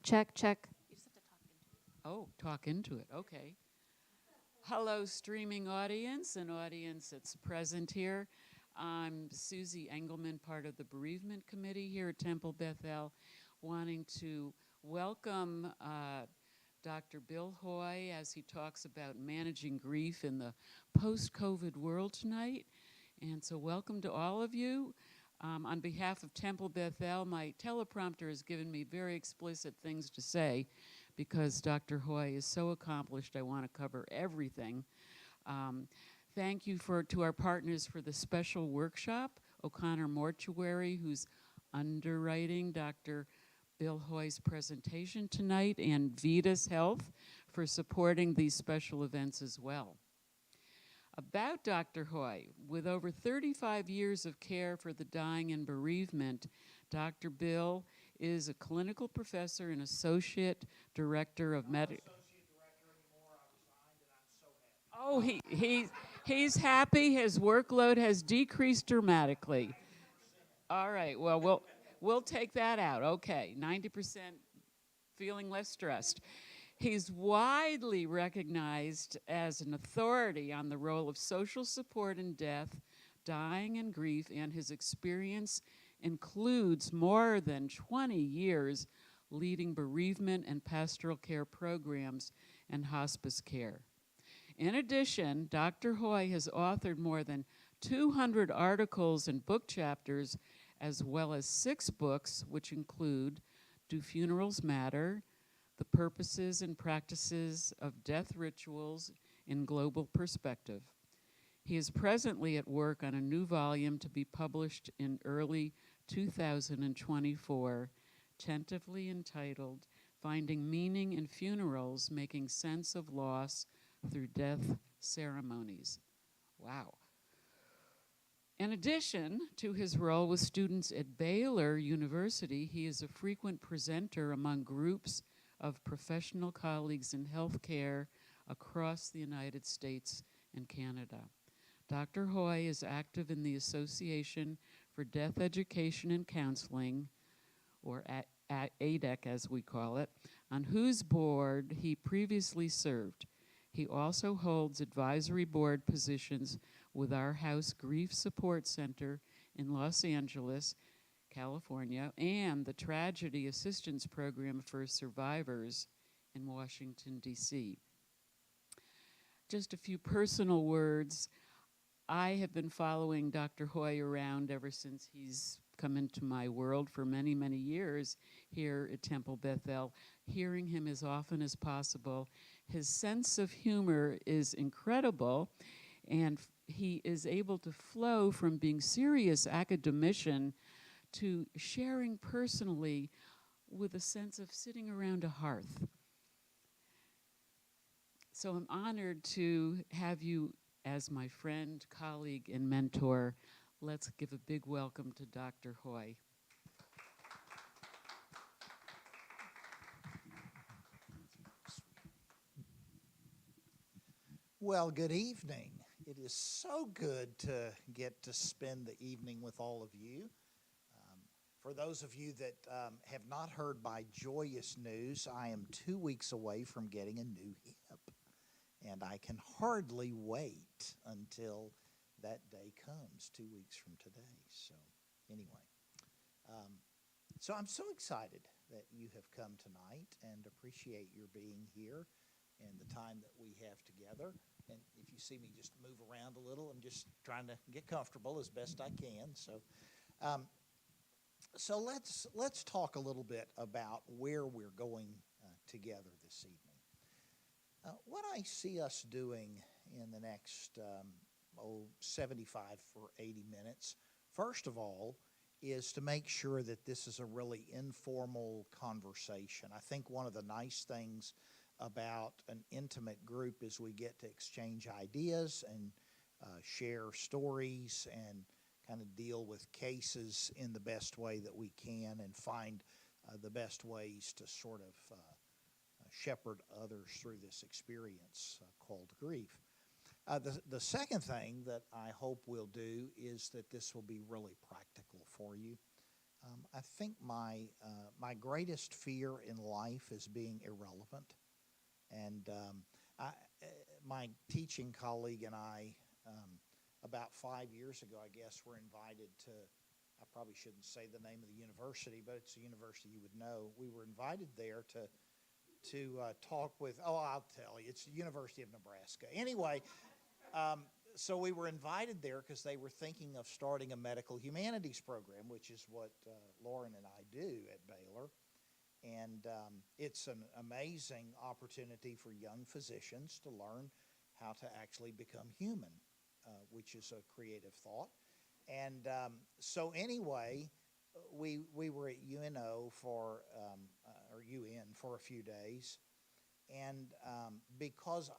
Check, check. You just have to talk into it. Oh, talk into it. Okay. Hello, streaming audience and audience that's present here. I'm Susie Engelman, part of the Bereavement Committee here at Temple Bethel, wanting to welcome Dr. Bill Hoy as he talks about managing grief in the post-COVID world tonight. And so welcome to all of you. On behalf of Temple Bethel, my teleprompter has given me very explicit things to say because Dr. Hoy is so accomplished. I want to cover everything. Thank you to our partners for the special workshop, O'Connor Mortuary, who's underwriting Dr. Bill Hoy's presentation tonight, and Vitas Health for supporting these special events as well. About Dr. Hoy, with over 35 years of care for the dying and bereavement, Dr. Bill is a clinical professor and associate director of medical. Oh, he's happy. His workload has decreased dramatically. All right. Well, we'll take that out. Okay, 90% feeling less stressed. He's widely recognized as an authority on the role of social support in death, dying, and grief, and his experience includes more than 20 years leading bereavement and pastoral care programs and hospice care. In addition, Dr. Hoy has authored more than 200 articles and book chapters, as well as 6 books, which include Do Funerals Matter?, The Purposes and Practices of Death Rituals in Global Perspective. He is presently at work on a new volume to be published in early 2024, tentatively entitled Finding Meaning in Funerals, Making Sense of Loss Through Death Ceremonies. Wow. In addition to his role with students at Baylor University, he is a frequent presenter among groups of professional colleagues in healthcare across the United States and Canada. Dr. Hoy is active in the Association for Death Education and Counseling, or ADEC as we call it, on whose board he previously served. He also holds advisory board positions with Our House Grief Support Center in Los Angeles, California, and the Tragedy Assistance Program for Survivors in Washington, D.C. Just a few personal words. I have been following Dr. Hoy around ever since he's come into my world for many, many years here at Temple Bethel, hearing him as often as possible. His sense of humor is incredible, and he is able to flow from being serious academician to sharing personally with a sense of sitting around a hearth. So I'm honored to have you as my friend, colleague, and mentor. Let's give a big welcome to Dr. Hoy. Well, good evening. It is so good to get to spend the evening with all of you. For those of you that have not heard my joyous news, I am 2 weeks away from getting a new hip, and I can hardly wait until that day comes 2 weeks from today. So anyway, so I'm so excited that you have come tonight and appreciate your being here and the time that we have together. And if you see me just move around a little, I'm just trying to get comfortable as best I can. So let's talk a little bit about where we're going together this evening. What I see us doing in the next 75 or 80 minutes, first of all, is to make sure that this is a really informal conversation. I think one of the nice things about an intimate group is we get to exchange ideas and share stories and kind of deal with cases in the best way that we can and find the best ways to sort of shepherd others through this experience called grief. The second thing that I hope we'll do is that this will be really practical for you. I think my greatest fear in life is being irrelevant, and I, my teaching colleague and I, about 5 years ago, I guess, were invited to. I probably shouldn't say the name of the university, but it's a university you would know. We were invited there to talk with. Oh, I'll tell you, it's the University of Nebraska. Anyway, so we were invited there because they were thinking of starting a medical humanities program, which is what Lauren and I do at Baylor. And it's an amazing opportunity for young physicians to learn how to actually become human, which is a creative thought. And so anyway, we were at UNO for, or UN for a few days. And because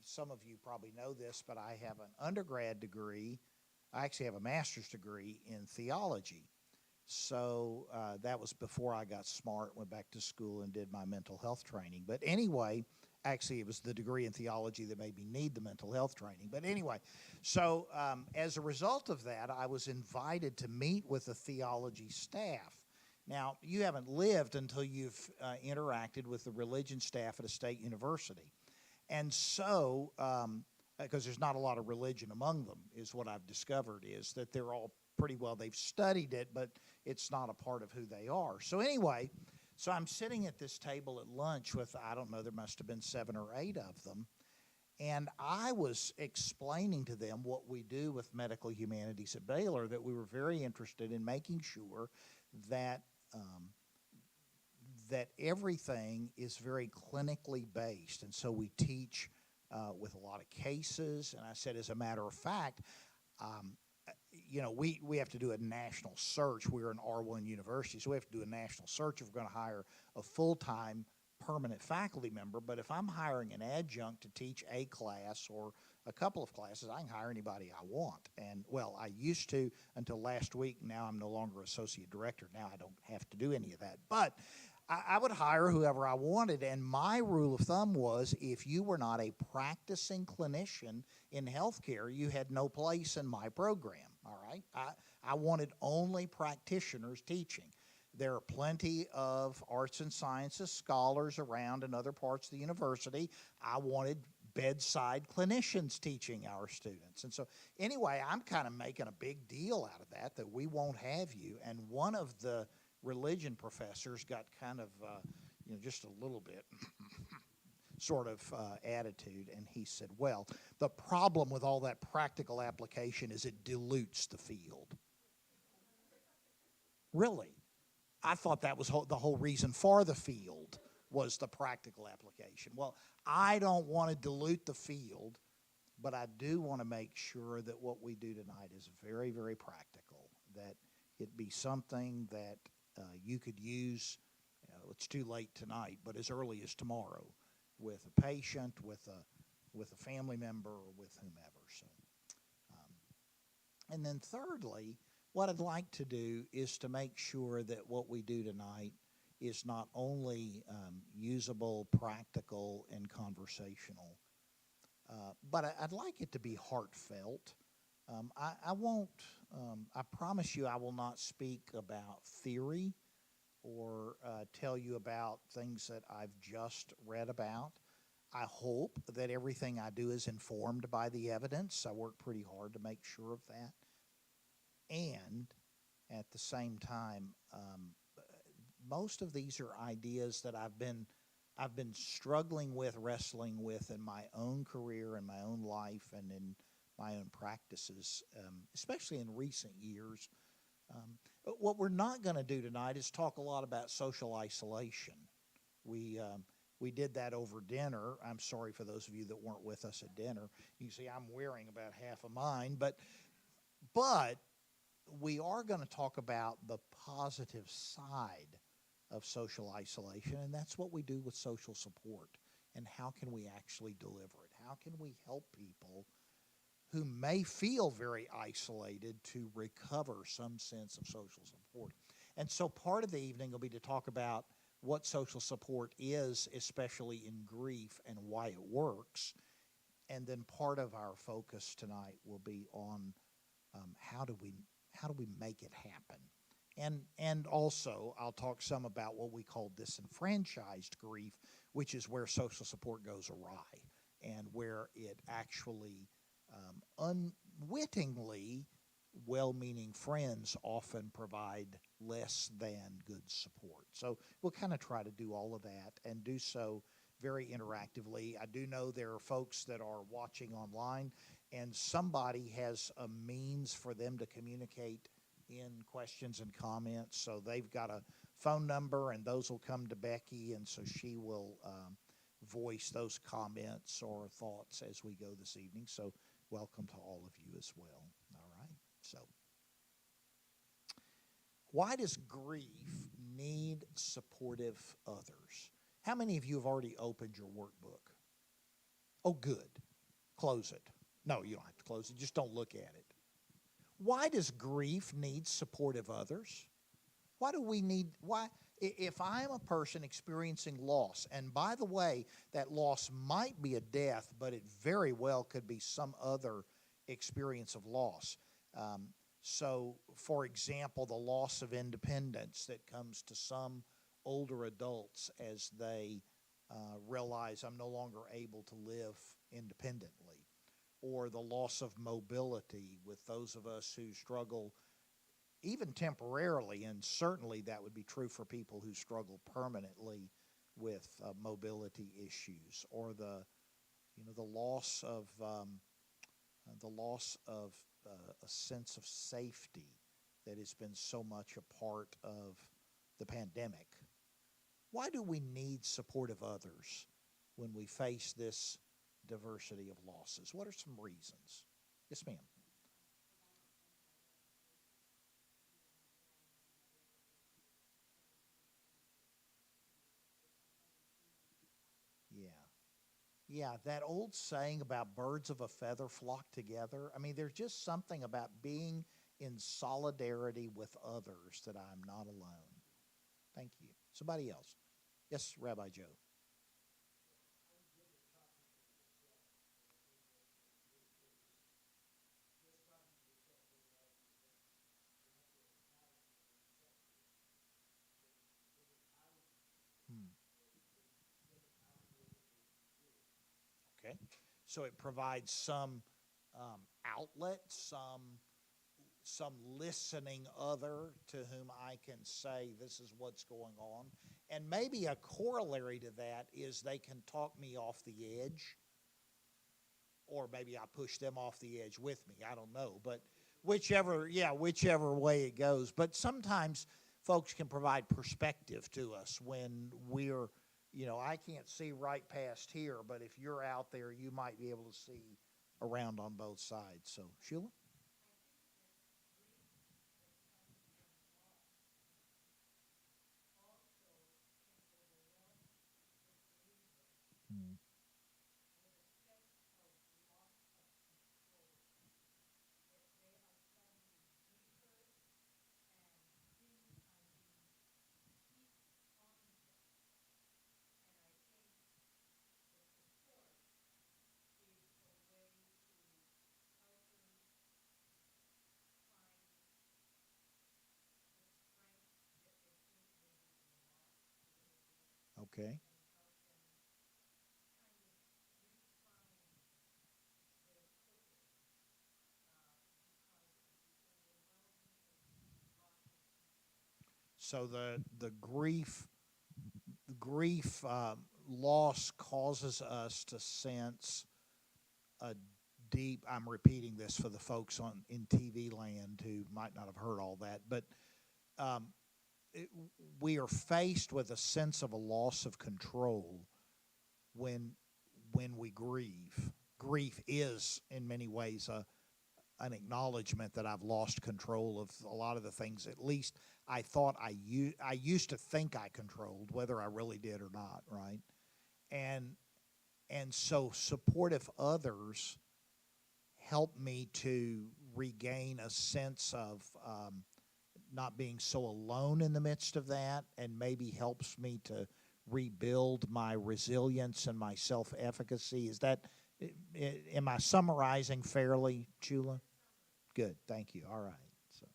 some of you probably know this, but I have an undergrad degree. I actually have a master's degree in theology. So that was before I got smart, went back to school and did my mental health training. But anyway, actually it was the degree in theology that made me need the mental health training. But anyway, so as a result of that, I was invited to meet with the theology staff. Now, you haven't lived until you've interacted with the religion staff at a state university. And so, because there's not a lot of religion among them, is what I've discovered, is that they're all pretty well, they've studied it, but it's not a part of who they are. So anyway, so I'm sitting at this table at lunch with, I don't know, there must have been 7 or 8 of them. And I was explaining to them what we do with medical humanities at Baylor, that we were very interested in making sure that that everything is very clinically based. And so we teach with a lot of cases. And I said, as a matter of fact, we have to do a national search. We're an R1 university, so we have to do a national search if we're going to hire a full-time permanent faculty member. But if I'm hiring an adjunct to teach a class or a couple of classes, I can hire anybody I want. And, well, I used to until last week. Now I'm no longer associate director. Now I don't have to do any of that. But I would hire whoever I wanted, and my rule of thumb was if you were not a practicing clinician in healthcare, you had no place in my program, all right? I wanted only practitioners teaching. There are plenty of arts and sciences scholars around in other parts of the university. I wanted bedside clinicians teaching our students. And so anyway, I'm kind of making a big deal out of that we won't have you. And one of the religion professors got kind of, just a little bit sort of attitude, and he said, well, the problem with all that practical application is it dilutes the field. Really? I thought that was the whole reason for the field was the practical application. Well, I don't want to dilute the field, but I do want to make sure that what we do tonight is very, very practical, that it be something that you could use, it's too late tonight, but as early as tomorrow with a patient, with a family member, or with whomever. So, and then thirdly, what I'd like to do is to make sure that what we do tonight is not only usable, practical, and conversational, but I'd like it to be heartfelt. I won't, I promise you I will not speak about theory or tell you about things that I've just read about. I hope that everything I do is informed by the evidence. I work pretty hard to make sure of that. And at the same time, most of these are ideas that I've been struggling with, wrestling with in my own career, in my own life, and in my own practices, especially in recent years. What we're not going to do tonight is talk a lot about social isolation. We did that over dinner. I'm sorry for those of you that weren't with us at dinner. You see, I'm wearing about half of mine, but we are going to talk about the positive side of social isolation, and that's what we do with social support. And how can we actually deliver it? How can we help people who may feel very isolated to recover some sense of social support? And so part of the evening will be to talk about what social support is, especially in grief, and why it works. And then part of our focus tonight will be on how do we make it happen? And also, I'll talk some about what we call disenfranchised grief, which is where social support goes awry and where it actually unwittingly well-meaning friends often provide less than good support. So we'll kind of try to do all of that and do so very interactively. I do know there are folks that are watching online, and somebody has a means for them to communicate in questions and comments. So they've got a phone number, and those will come to Becky, and so she will voice those comments or thoughts as we go this evening. So welcome to all of you as well. All right. So why does grief need supportive others? How many of you have already opened your workbook? Oh, good. Close it. No, you don't have to close it. Just don't look at it. Why does grief need supportive others? Why do we need, if I'm a person experiencing loss, and by the way, that loss might be a death, but it very well could be some other experience of loss. So, for example, the loss of independence that comes to some older adults as they realize I'm no longer able to live independently, or the loss of mobility with those of us who struggle even temporarily, and certainly that would be true for people who struggle permanently with mobility issues, or the loss of a sense of safety that has been so much a part of the pandemic. Why do we need supportive others when we face this diversity of losses? What are some reasons? Yes, ma'am. Yeah. Yeah, that old saying about birds of a feather flock together. I mean, there's just something about being in solidarity with others that I'm not alone. Thank you. Somebody else. Yes, Rabbi Joe. Hmm. Okay. So it provides some outlet, some listening other to whom I can say this is what's going on. And maybe a corollary to that is they can talk me off the edge, or maybe I push them off the edge with me. I don't know, but whichever way it goes. But sometimes folks can provide perspective to us when we're, I can't see right past here, but if you're out there, you might be able to see around on both sides. So, Sheila? Mm. Okay. So the grief loss causes us to sense a deep. I'm repeating this for the folks in TV land who might not have heard all that, but um, it, we are faced with a sense of a loss of control when we grieve. Grief is in many ways an acknowledgement that I've lost control of a lot of the things, at least I thought I used to think I controlled, whether I really did or not, right? And so supportive others help me to regain a sense of not being so alone in the midst of that, and maybe helps me to rebuild my resilience and my self-efficacy. Am I summarizing fairly, Chula? Good, thank you. All right. So,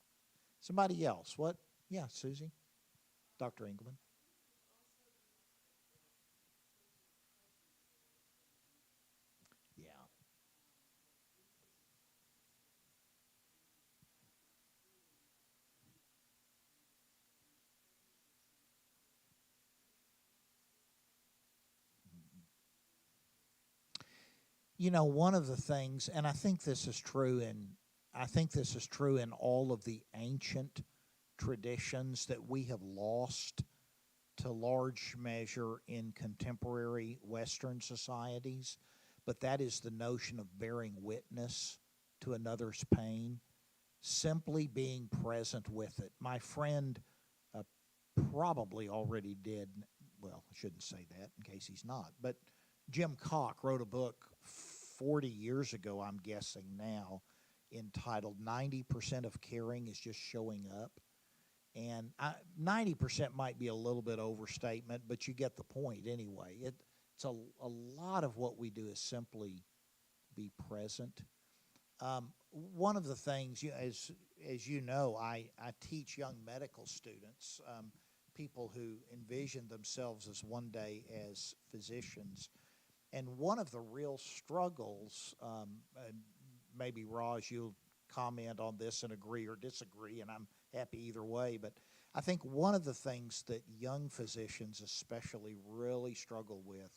somebody else, what? Yeah, Susie? Dr. Engelman? Yeah. You know, one of the things, and I think this is true in all of the ancient traditions that we have lost to large measure in contemporary Western societies, but that is the notion of bearing witness to another's pain, simply being present with it. My friend uh, probably already did, well, I shouldn't say that in case he's not, but Jim Cock wrote a book 40 years ago, I'm guessing now, entitled 90% of Caring is Just Showing Up. And 90% might be a little bit overstatement, but you get the point anyway. It's a lot of what we do is simply be present. One of the things, as you know, I teach young medical students, people who envision themselves as one day as physicians. And one of the real struggles, and maybe Raj, you'll comment on this and agree or disagree, and I'm happy either way, but I think one of the things that young physicians especially really struggle with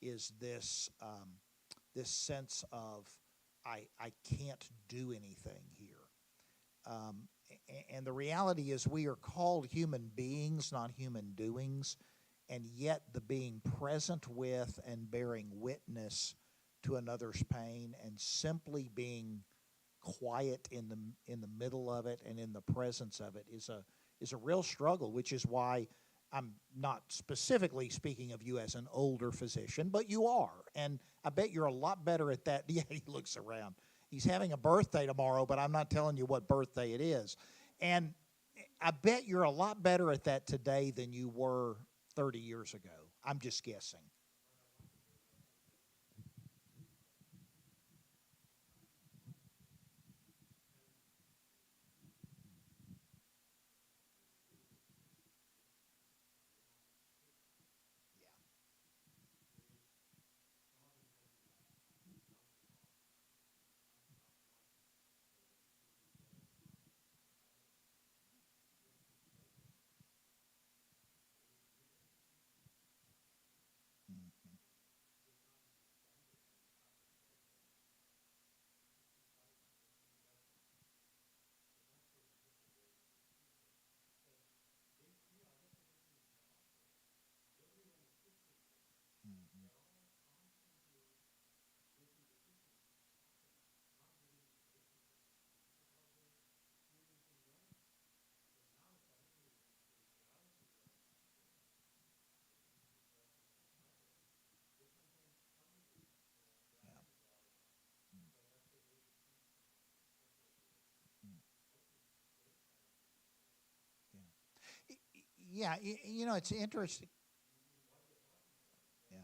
is this sense of I can't do anything here. Um, and the reality is we are called human beings, not human doings, and yet the being present with and bearing witness to another's pain and simply being quiet in the middle of it and in the presence of it is a real struggle, which is why I'm not specifically speaking of you as an older physician, but you are. And I bet you're a lot better at that. Yeah, he looks around. He's having a birthday tomorrow, but I'm not telling you what birthday it is. And I bet you're a lot better at that today than you were 30 years ago. I'm just guessing. Yeah. Mhm. Mhm. Yeah. Mm. Yeah. Yeah, you know, it's interesting. Yeah.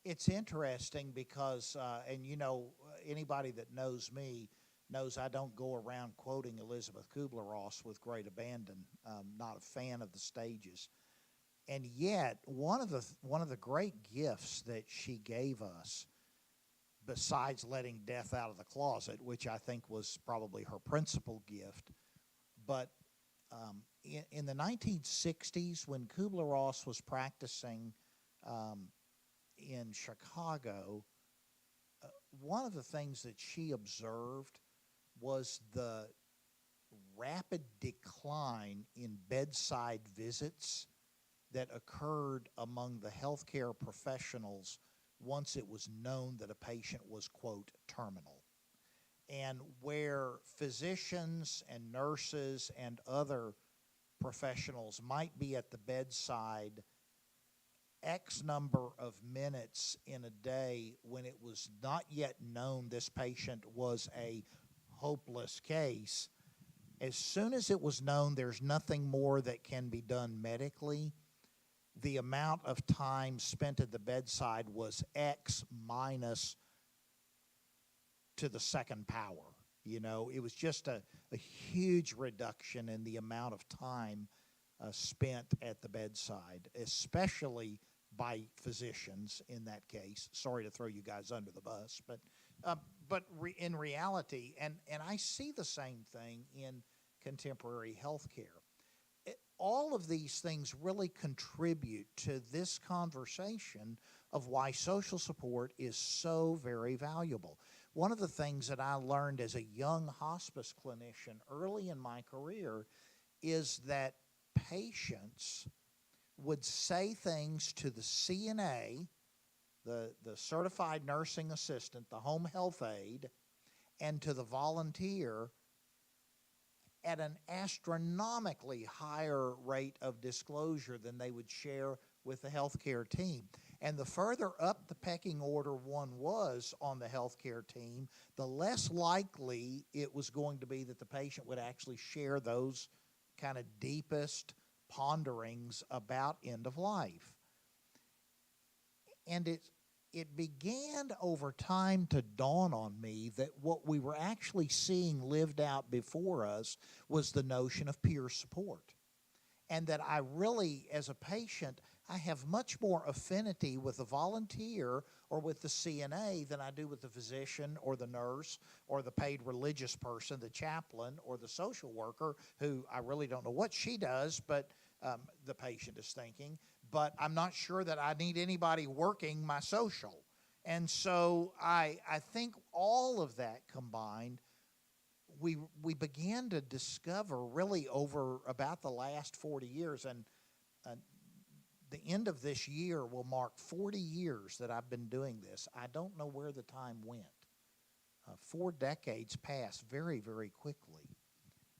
It's interesting because, and you know, anybody that knows me knows I don't go around quoting Elizabeth Kubler-Ross with great abandon. Not a fan of the stages, and yet one of the great gifts that she gave us, besides letting death out of the closet, which I think was probably her principal gift, but in the 1960s when Kubler-Ross was practicing um, in Chicago, one of the things that she observed was the rapid decline in bedside visits that occurred among the healthcare professionals once it was known that a patient was, quote, terminal. And where physicians and nurses and other professionals might be at the bedside X number of minutes in a day when it was not yet known this patient was a hopeless case, as soon as it was known there's nothing more that can be done medically, the amount of time spent at the bedside was X minus to the second power. You know, it was just a huge reduction in the amount of time spent at the bedside, especially by physicians in that case. Sorry to throw you guys under the bus, in reality, and I see the same thing in contemporary healthcare. All of these things really contribute to this conversation of why social support is so very valuable. One of the things that I learned as a young hospice clinician early in my career is that patients would say things to the CNA, the certified nursing assistant, the home health aide, and to the volunteer at an astronomically higher rate of disclosure than they would share with the healthcare team. And the further up the pecking order one was on the healthcare team, the less likely it was going to be that the patient would actually share those kind of deepest ponderings about end of life. And it began over time to dawn on me that what we were actually seeing lived out before us was the notion of peer support. And that I really, as a patient, I have much more affinity with the volunteer or with the CNA than I do with the physician or the nurse or the paid religious person, the chaplain or the social worker, who I really don't know what she does, but the patient is thinking. But I'm not sure that I need anybody working my social. And so I think all of that combined, we began to discover really over about the last 40 years, and the end of this year will mark 40 years that I've been doing this. I don't know where the time went. 4 decades passed very, very quickly.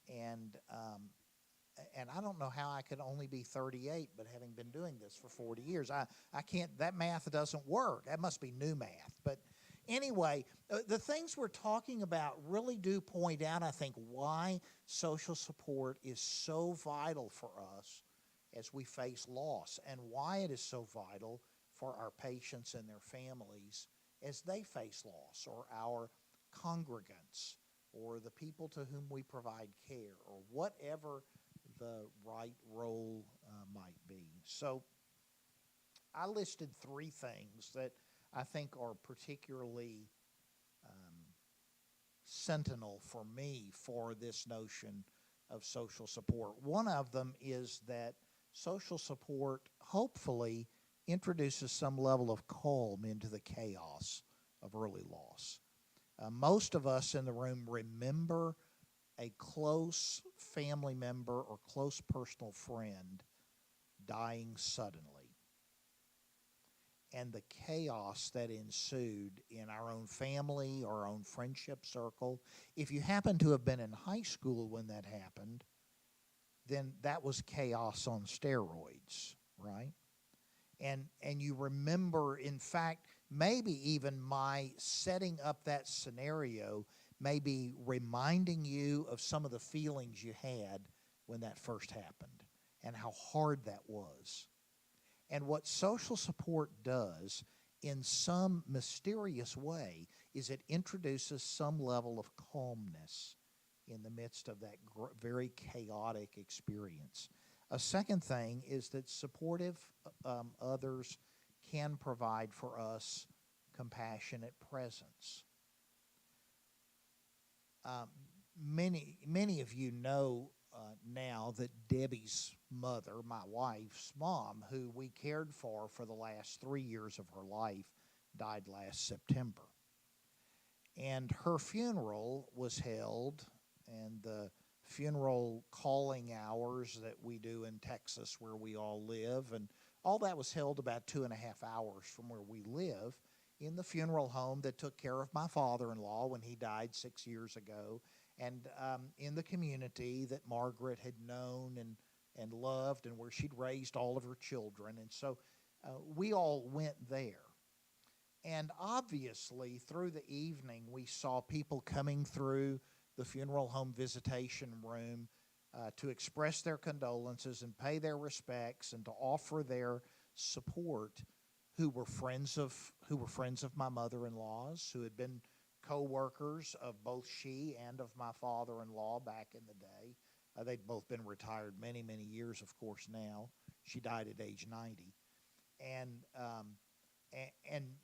And I don't know how I could only be 38, but having been doing this for 40 years, I can't, that math doesn't work. That must be new math. But anyway, the things we're talking about really do point out, I think, why social support is so vital for us as we face loss, and why it is so vital for our patients and their families as they face loss, or our congregants, or the people to whom we provide care, or whatever the right role might be. So I listed 3 things that I think are particularly sentinel for me for this notion of social support. One of them is that social support hopefully introduces some level of calm into the chaos of early loss. Most of us in the room remember a close family member or close personal friend dying suddenly, and the chaos that ensued in our own family, our own friendship circle. If you happen to have been in high school when that happened, then that was chaos on steroids, right? And you remember, in fact, maybe even my setting up that scenario maybe reminding you of some of the feelings you had when that first happened and how hard that was. And what social support does in some mysterious way is it introduces some level of calmness in the midst of that very chaotic experience. A second thing is that supportive others can provide for us compassionate presence. Many of you know now that Debbie's mother, my wife's mom, who we cared for the last 3 years of her life, died last September. And her funeral was held, and the funeral calling hours that we do in Texas where we all live, and all that was held about 2.5 hours from where we live in the funeral home that took care of my father-in-law when he died 6 years ago, and in the community that Margaret had known and loved, and where she'd raised all of her children. And so we all went there. And obviously, through the evening, we saw people coming through the funeral home visitation room to express their condolences and pay their respects and to offer their support, who were friends of my mother-in-law's, who had been co-workers of both she and of my father-in-law back in the day. They'd both been retired many, many years, of course, now. She died at age 90. And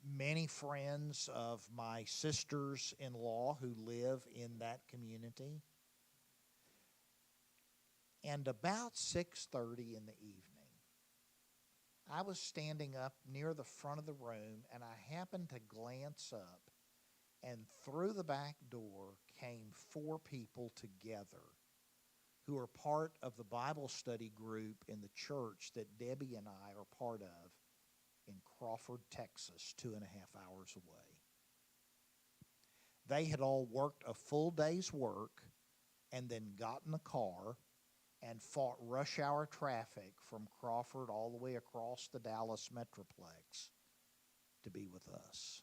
many friends of my sisters-in-law who live in that community. And about 6:30 in the evening, I was standing up near the front of the room, and I happened to glance up, and through the back door came four people together who are part of the Bible study group in the church that Debbie and I are part of in Crawford, Texas, 2.5 hours away. They had all worked a full day's work and then got in the car and fought rush hour traffic from Crawford all the way across the Dallas Metroplex to be with us.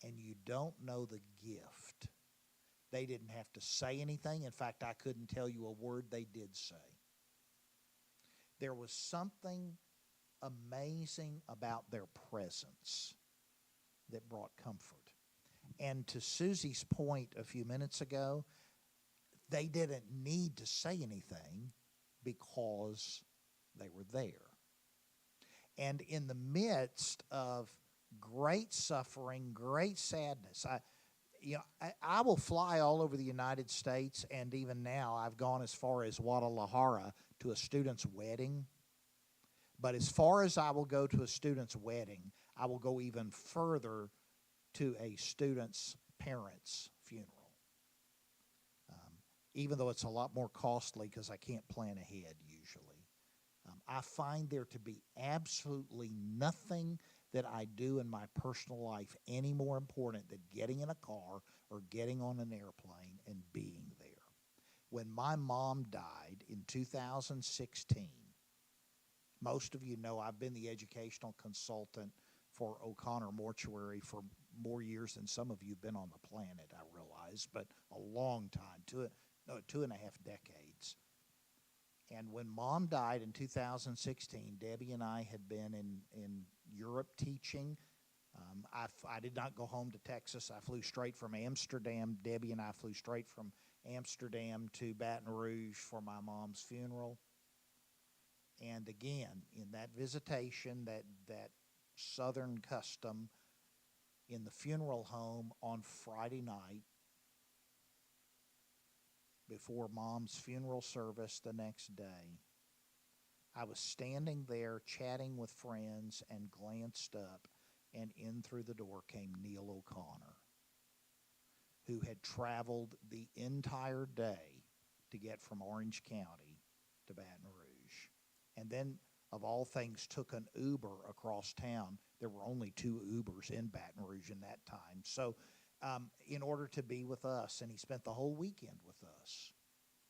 And you don't know the gift. They didn't have to say anything. In fact, I couldn't tell you a word they did say. There was something amazing about their presence that brought comfort. And to Susie's point a few minutes ago, they didn't need to say anything because they were there. And in the midst of great suffering, great sadness, I will fly all over the United States, and even now I've gone as far as Guadalajara to a student's wedding. But as far as I will go to a student's wedding, I will go even further to a student's parents' funeral. Even though it's a lot more costly because I can't plan ahead usually. I find there to be absolutely nothing that I do in my personal life any more important than getting in a car or getting on an airplane and being there. When my mom died in 2016, most of you know I've been the educational consultant for O'Connor Mortuary for more years than some of you have been on the planet, I realize, but a long time, 2.5 decades. And when Mom died in 2016, Debbie and I had been in Europe teaching. I did not go home to Texas. I flew straight from Amsterdam. Debbie and I flew straight from Amsterdam to Baton Rouge for my mom's funeral. And again, in that visitation, that Southern custom, in the funeral home on Friday night, before Mom's funeral service the next day, I was standing there chatting with friends and glanced up, and in through the door came Neil O'Connor, who had traveled the entire day to get from Orange County to Baton Rouge. And then, of all things, took an Uber across town. There were only 2 Ubers in Baton Rouge in that time. So in order to be with us, and he spent the whole weekend with us.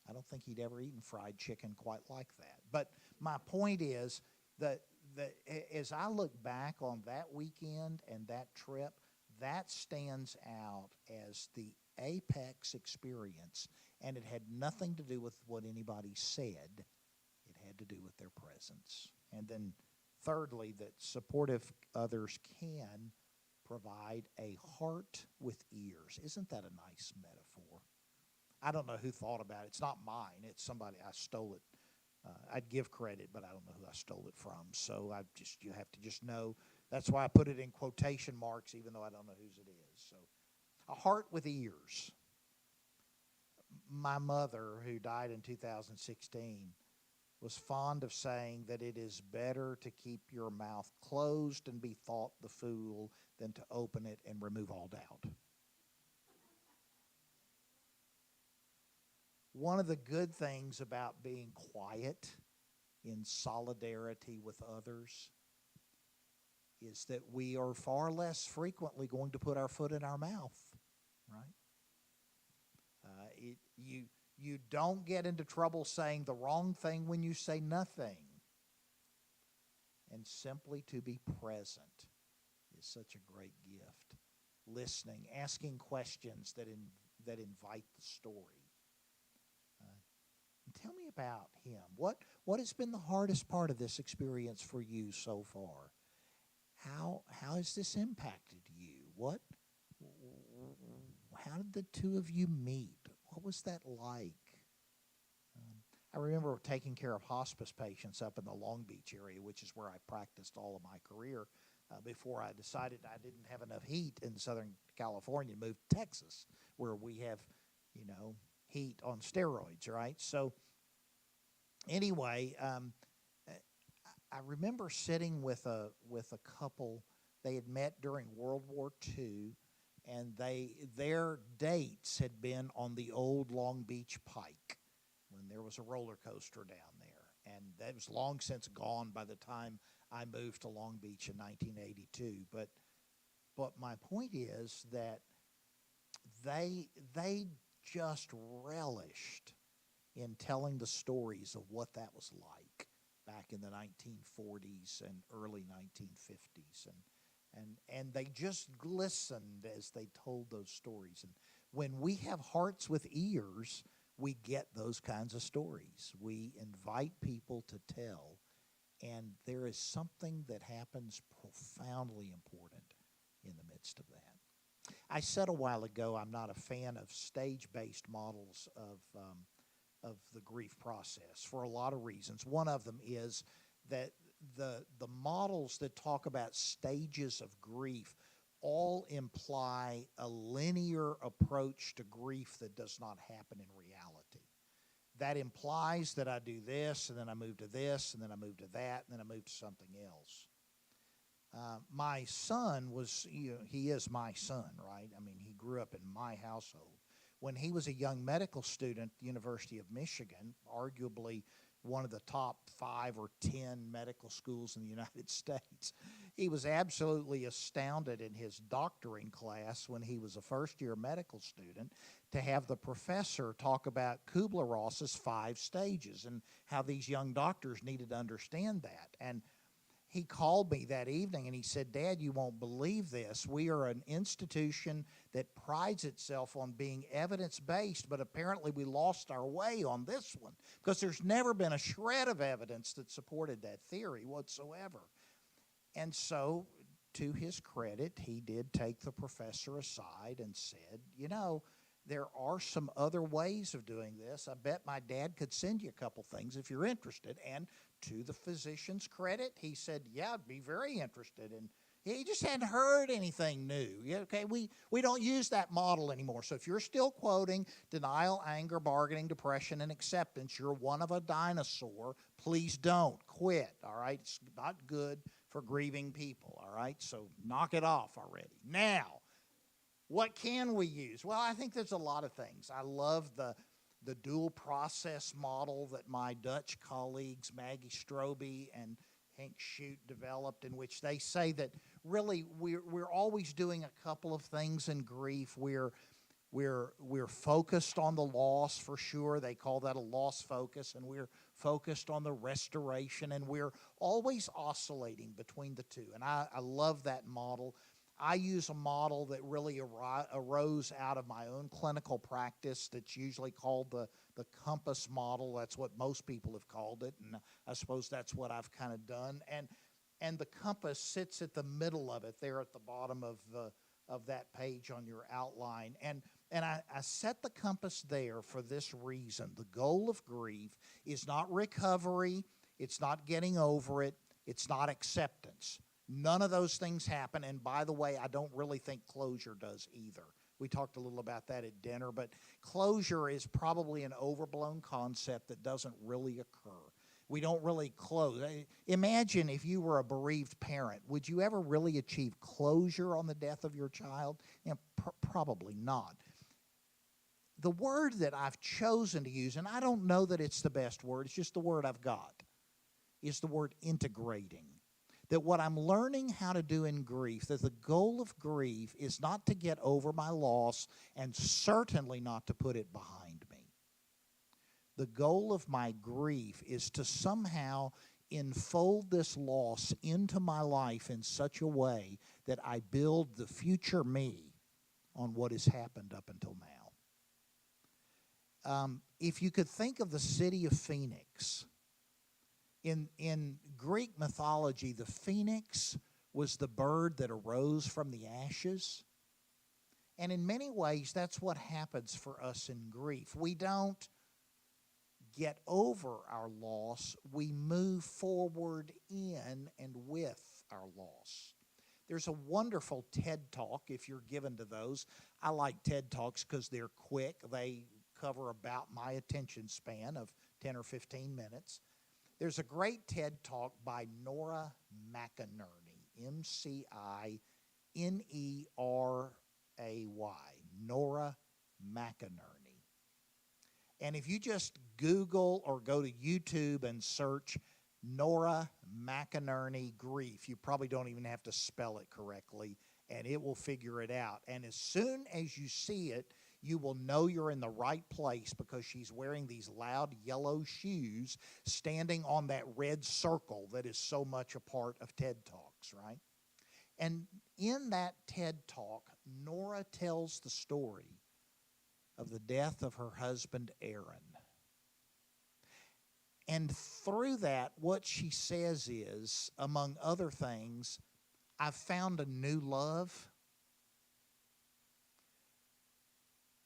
I don't think he'd ever eaten fried chicken quite like that. But my point is that as I look back on that weekend and that trip, that stands out as the apex experience, and it had nothing to do with what anybody said. It had to do with their presence. And then thirdly, that supportive others can provide a heart with ears. Isn't that a nice metaphor? I don't know who thought about it. It's not mine. It's somebody. I stole it. I'd give credit, but I don't know who I stole it from. So you have to just know. That's why I put it in quotation marks, even though I don't know whose it is. So, a heart with ears. My mother, who died in 2016, was fond of saying that it is better to keep your mouth closed and be thought the fool than to open it and remove all doubt. One of the good things about being quiet in solidarity with others is that we are far less frequently going to put our foot in our mouth, right? You don't get into trouble saying the wrong thing when you say nothing. And simply to be present is such a great gift. Listening, asking questions that invite the story. Tell me about him. What has been the hardest part of this experience for you so far? How has this impacted you? what? How did the two of you meet? What was that like? I remember taking care of hospice patients up in the Long Beach area, which is where I practiced all of my career before I decided I didn't have enough heat in Southern California and moved to Texas, where we have, heat on steroids, right? So anyway, I remember sitting with a couple. They had met during World War II, and their dates had been on the old Long Beach Pike when there was a roller coaster down there, and that was long since gone by the time I moved to Long Beach in 1982. But my point is that they just relished in telling the stories of what that was like back in the 1940s and early 1950s, and they just glistened as they told those stories. And when we have hearts with ears, we get those kinds of stories. We invite people to tell, and there is something that happens profoundly important in the midst of that. I said a while ago I'm not a fan of stage-based models of the grief process for a lot of reasons. One of them is that the models that talk about stages of grief all imply a linear approach to grief that does not happen in reality. That implies that I do this, and then I move to this, and then I move to that, and then I move to something else. My son was, he is my son, right? I mean, he grew up in my household. When he was a young medical student at the University of Michigan, arguably one of the top 5 or 10 medical schools in the United States, he was absolutely astounded in his doctoring class when he was a first-year medical student to have the professor talk about Kubler-Ross's 5 stages and how these young doctors needed to understand that. And he called me that evening and he said, "Dad, you won't believe this. We are an institution that prides itself on being evidence-based, but apparently we lost our way on this one because there's never been a shred of evidence that supported that theory whatsoever." And so, to his credit, he did take the professor aside and said, there are some other ways of doing this. I bet my dad could send you a couple things if you're interested. And to the physician's credit, he said, yeah, I'd be very interested. And he just hadn't heard anything new. Okay, we don't use that model anymore. So if you're still quoting denial, anger, bargaining, depression, and acceptance, you're one of a dinosaur. Please don't. Quit, all right? It's not good for grieving people, all right? So knock it off already. Now, what can we use? Well, I think there's a lot of things. I love the dual process model that my Dutch colleagues Maggie Strobe and Henk Schut developed, in which they say that really we're always doing a couple of things in grief. We're focused on the loss for sure. They call that a loss focus, and we're focused on the restoration, and we're always oscillating between the two. And I love that model. I use a model that really arose out of my own clinical practice that's usually called the compass model. That's what most people have called it, and I suppose that's what I've kind of done. And the compass sits at the middle of it, there at the bottom of that page on your outline. And I set the compass there for this reason. The goal of grief is not recovery, it's not getting over it, it's not acceptance. None of those things happen, and by the way, I don't really think closure does either. We talked a little about that at dinner, but closure is probably an overblown concept that doesn't really occur. We don't really close. Imagine if you were a bereaved parent. Would you ever really achieve closure on the death of your child? Probably not. The word that I've chosen to use, and I don't know that it's the best word, it's just the word I've got, is the word integrating. That what I'm learning how to do in grief, that the goal of grief is not to get over my loss and certainly not to put it behind me. The goal of my grief is to somehow enfold this loss into my life in such a way that I build the future me on what has happened up until now. If you could think of the city of Phoenix, in Greek mythology, the phoenix was the bird that arose from the ashes. And in many ways, that's what happens for us in grief. We don't get over our loss, we move forward in and with our loss. There's a wonderful TED Talk, if you're given to those. I like TED Talks because they're quick. They cover about my attention span of 10 or 15 minutes. There's a great TED Talk by Nora McInerny, McIneray, Nora McInerny. And if you just Google or go to YouTube and search Nora McInerny grief, you probably don't even have to spell it correctly, and it will figure it out. And as soon as you see it, you will know you're in the right place because she's wearing these loud yellow shoes standing on that red circle that is so much a part of TED Talks, right? And in that TED Talk, Nora tells the story of the death of her husband, Aaron. And through that, what she says is, among other things, I've found a new love,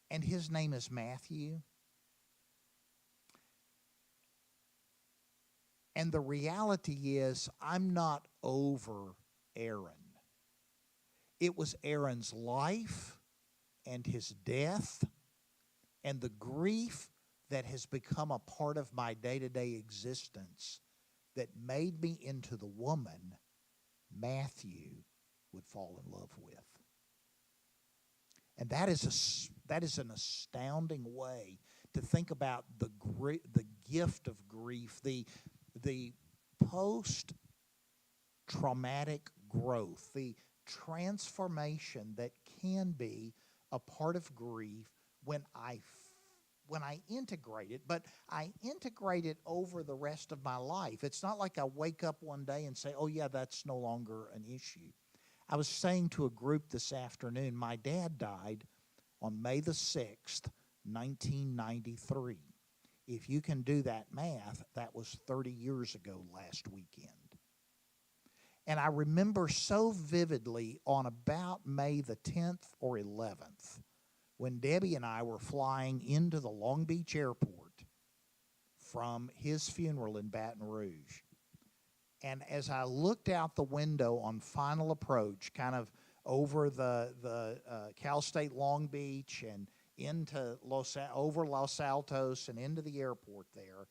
and his name is Matthew. And the reality is, I'm not over Aaron. It was Aaron's life and his death and the grief that has become a part of my day-to-day existence that made me into the woman Matthew would fall in love with. And that is an astounding way to think about the gift of grief, the post-traumatic growth, the transformation that can be a part of grief when I integrate it, but I integrate it over the rest of my life. It's not like I wake up one day and say, oh yeah, that's no longer an issue. I was saying to a group this afternoon, my dad died on May the 6th, 1993. If you can do that math, that was 30 years ago last weekend. And I remember so vividly on about May the 10th or 11th, when Debbie and I were flying into the Long Beach airport from his funeral in Baton Rouge. And as I looked out the window on final approach, kind of over the Cal State Long Beach and into over Los Altos and into the airport there,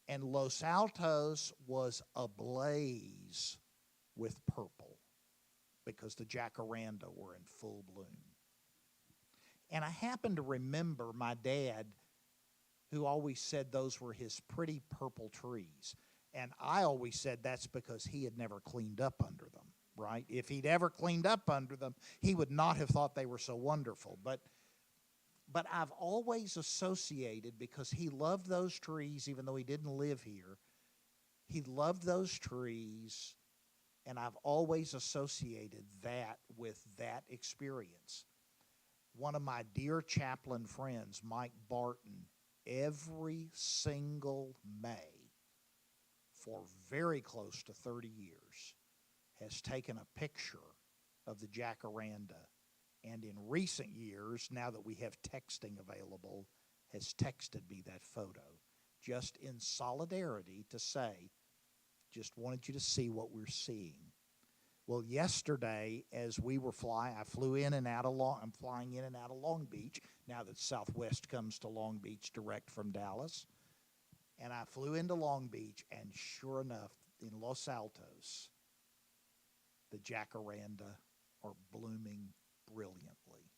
and Los Altos was ablaze with purple because the jacaranda were in full bloom. And I happen to remember my dad, who always said those were his pretty purple trees. And I always said that's because he had never cleaned up under them, right? If he'd ever cleaned up under them, he would not have thought they were so wonderful. But I've always associated, because he loved those trees even though he didn't live here, he loved those trees, and I've always associated that with that experience. One of my dear chaplain friends, Mike Barton, every single May for very close to 30 years has taken a picture of the jacaranda, and in recent years, now that we have texting available, has texted me that photo just in solidarity to say, just wanted you to see what we're seeing. Well, yesterday, as we were flying, I'm flying in and out of Long Beach, now that Southwest comes to Long Beach direct from Dallas. And I flew into Long Beach, and sure enough, in Los Altos, the jacaranda are blooming brilliantly.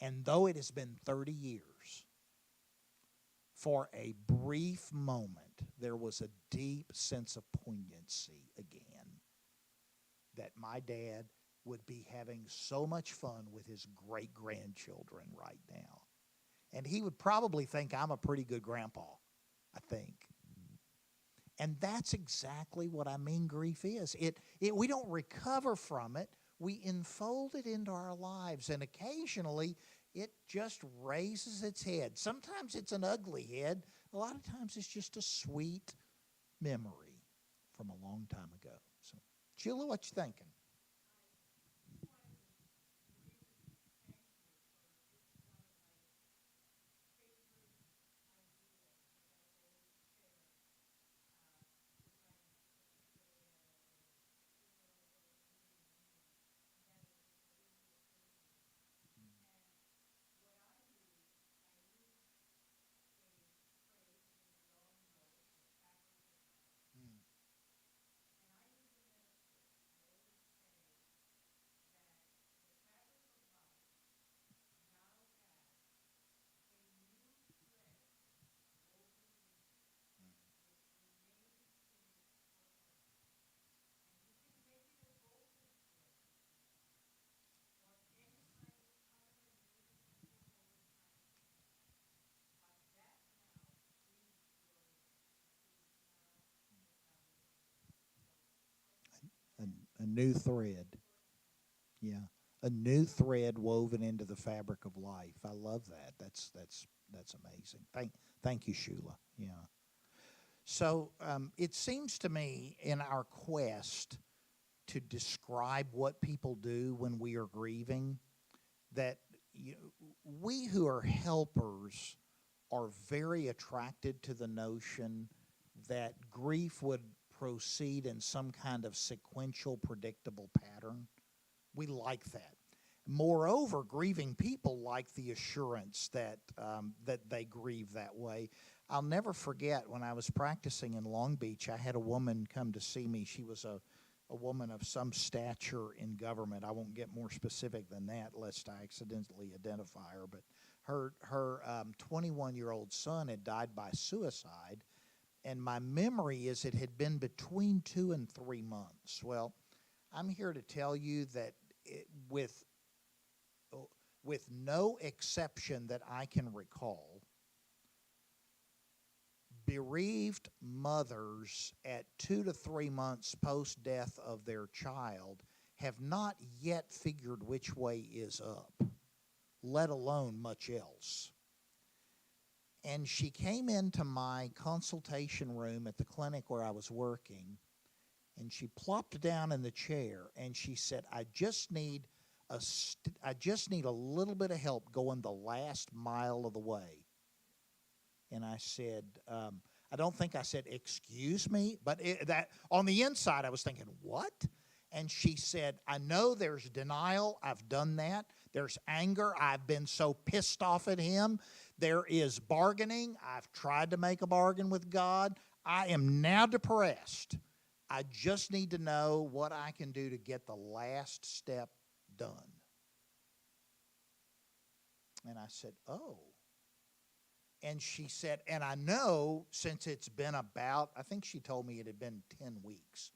And though it has been 30 years, for a brief moment, there was a deep sense of poignancy again, that my dad would be having so much fun with his great-grandchildren right now. And he would probably think I'm a pretty good grandpa, I think. And that's exactly what I mean grief is. We don't recover from it. We enfold it into our lives, and occasionally it just raises its head. Sometimes it's an ugly head. A lot of times it's just a sweet memory from a long time ago. So, Sheila, what you thinking? A new thread. Yeah. A new thread woven into the fabric of life. I love that. That's amazing. Thank you, Shula. Yeah. So it seems to me in our quest to describe what people do when we are grieving that we who are helpers are very attracted to the notion that grief would proceed in some kind of sequential, predictable pattern. We like that. Moreover, grieving people like the assurance that that they grieve that way. I'll never forget when I was practicing in Long Beach, I had a woman come to see me. She was a woman of some stature in government. I won't get more specific than that lest I accidentally identify her. But her 21-year-old son had died by suicide, and my memory is it had been between 2 and 3 months. Well, I'm here to tell you that with no exception that I can recall, bereaved mothers at 2 to 3 months post-death of their child have not yet figured which way is up, let alone much else. And she came into my consultation room at the clinic where I was working, and she plopped down in the chair, and she said, I just need a little bit of help going the last mile of the way. And I said, I don't think I said, excuse me, but that on the inside I was thinking, what? And she said, I know there's denial. I've done that. There's anger. I've been so pissed off at him. There is bargaining. I've tried to make a bargain with God. I am now depressed. I just need to know what I can do to get the last step done. And I said, oh. And she said, and I know since it's been about, I think she told me it had been 10 weeks.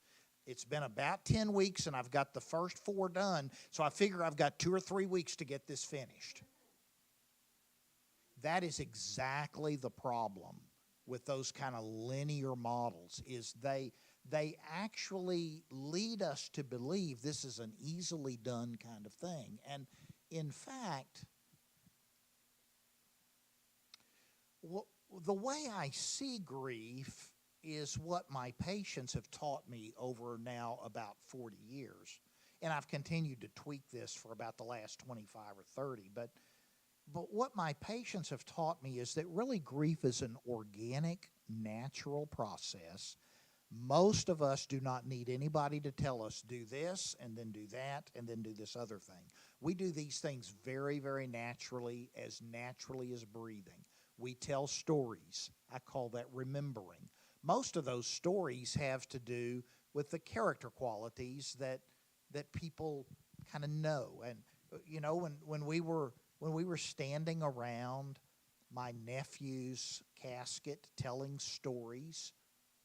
It's been about 10 weeks, and I've got the first 4 done, so I figure I've got 2 or 3 weeks to get this finished. That is exactly the problem with those kind of linear models, is they actually lead us to believe this is an easily done kind of thing. And in fact, the way I see grief is what my patients have taught me over now about 40 years. And I've continued to tweak this for about the last 25 or 30. But what my patients have taught me is that really grief is an organic, natural process. Most of us do not need anybody to tell us, do this, and then do that, and then do this other thing. We do these things very, very naturally as breathing. We tell stories. I call that remembering. Most of those stories have to do with the character qualities that people kind of know. And you know, when we were standing around my nephew's casket telling stories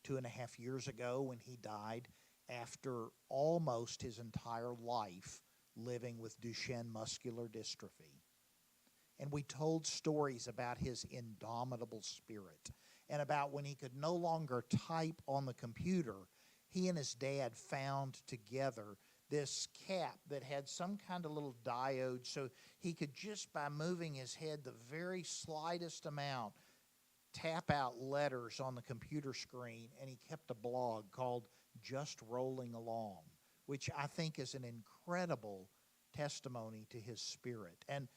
2.5 years ago when he died after almost his entire life living with Duchenne muscular dystrophy. And we told stories about his indomitable spirit and about when he could no longer type on the computer, he and his dad found together this cap that had some kind of little diode so he could just by moving his head the very slightest amount tap out letters on the computer screen, and he kept a blog called Just Rolling Along, which I think is an incredible testimony to his spirit. And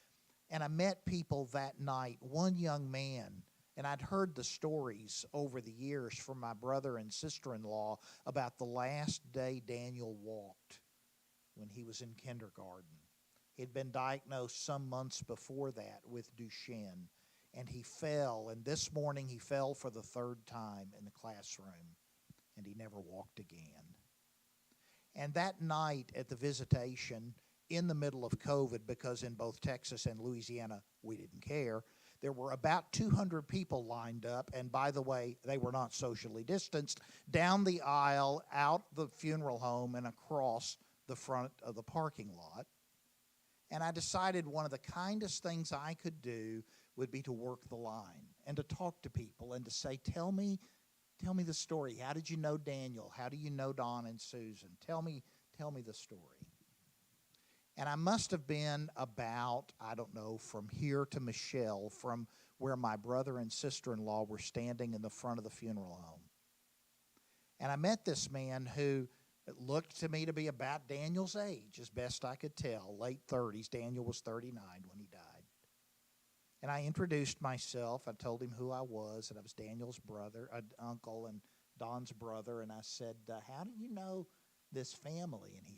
I met people that night, one young man, and I'd heard the stories over the years from my brother and sister-in-law about the last day Daniel walked when he was in kindergarten. He'd been diagnosed some months before that with Duchenne, and he fell, and this morning he fell for the 3rd time in the classroom, and he never walked again. And that night at the visitation, in the middle of COVID, because in both Texas and Louisiana, we didn't care, there were about 200 people lined up, and by the way, they were not socially distanced, down the aisle, out the funeral home, and across the front of the parking lot. And I decided one of the kindest things I could do would be to work the line and to talk to people and to say, tell me the story. How did you know Daniel? How do you know Don and Susan? Tell me tell me the story. And I must have been about, I don't know, from here to Michelle, from where my brother and sister-in-law were standing in the front of the funeral home. And I met this man who looked to me to be about Daniel's age, as best I could tell, late 30s. Daniel was 39 when he died. And I introduced myself. I told him who I was, and I was Daniel's brother, uncle, and Don's brother. And I said, how do you know this family? And he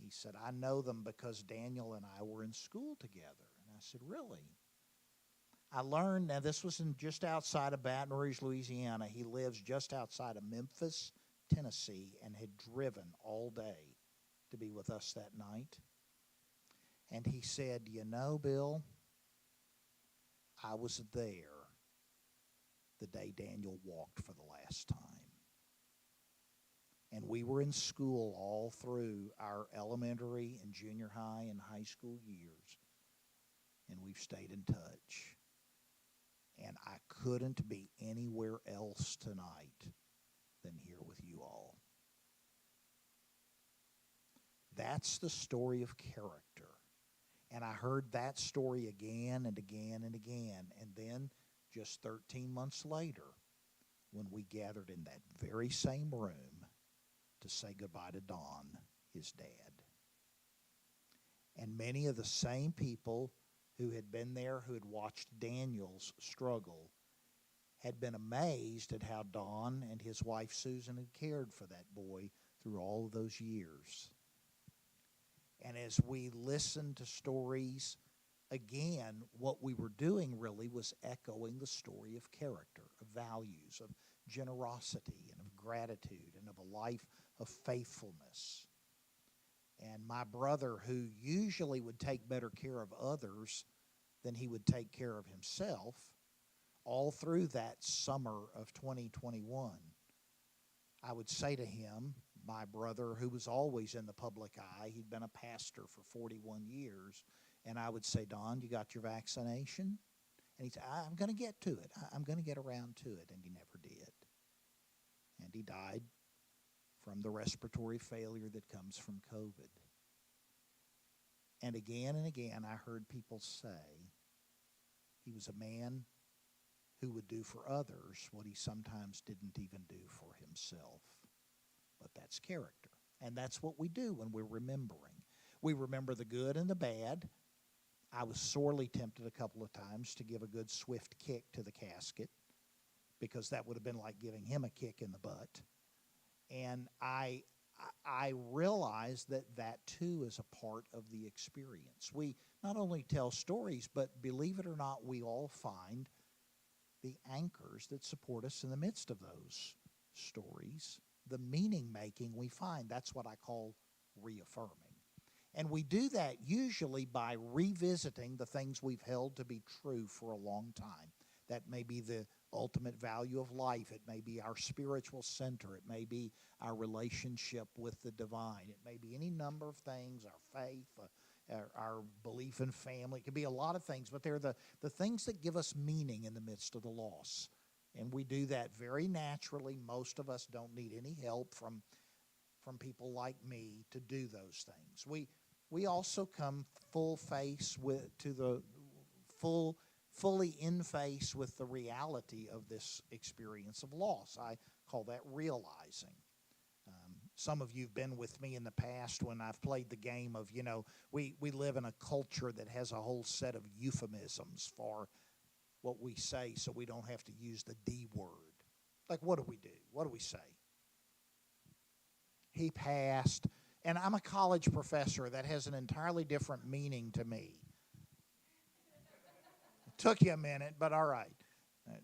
said, I know them because Daniel and I were in school together. And I said, really? I learned, now this was just outside of Baton Rouge, Louisiana. He lives just outside of Memphis, Tennessee, and had driven all day to be with us that night. And he said, you know, Bill, I was there the day Daniel walked for the last time. And we were in school all through our elementary and junior high and high school years. And we've stayed in touch. And I couldn't be anywhere else tonight than here with you all. That's the story of character. And I heard that story again and again and again. And then just 13 months later, when we gathered in that very same room to say goodbye to Don, his dad. And many of the same people who had been there, who had watched Daniel's struggle, had been amazed at how Don and his wife Susan had cared for that boy through all of those years. And as we listened to stories, again, what we were doing really was echoing the story of character, of values, of generosity, and of gratitude, and of a life of faithfulness. And my brother, who usually would take better care of others than he would take care of himself, all through that summer of 2021, I would say to him, my brother, who was always in the public eye, he'd been a pastor for 41 years, and I would say, Don, you got your vaccination? And he'd say, I'm going to get to it. I'm going to get around to it. And he never did. And he died from the respiratory failure that comes from COVID. And again, I heard people say he was a man who would do for others what he sometimes didn't even do for himself. But that's character. And that's what we do when we're remembering. We remember the good and the bad. I was sorely tempted a couple of times to give a good swift kick to the casket, because that would have been like giving him a kick in the butt. And I realize that that too is a part of the experience. We not only tell stories, but believe it or not, we all find the anchors that support us in the midst of those stories. The meaning making we find, that's what I call reaffirming. And we do that usually by revisiting the things we've held to be true for a long time. That may be the ultimate value of life. It may be our spiritual center. It may be our relationship with the divine. It may be any number of things, our faith, our belief in family. It could be a lot of things, but they're the things that give us meaning in the midst of the loss. And we do that very naturally. Most of us don't need any help from people like me to do those things. We also come fully in face with the reality of this experience of loss. I call that realizing. Some of you have been with me in the past when I've played the game of, we live in a culture that has a whole set of euphemisms for what we say so we don't have to use the D word. Like, what do we do? What do we say? He passed. And I'm a college professor. That has an entirely different meaning to me. It took you a minute, but all right.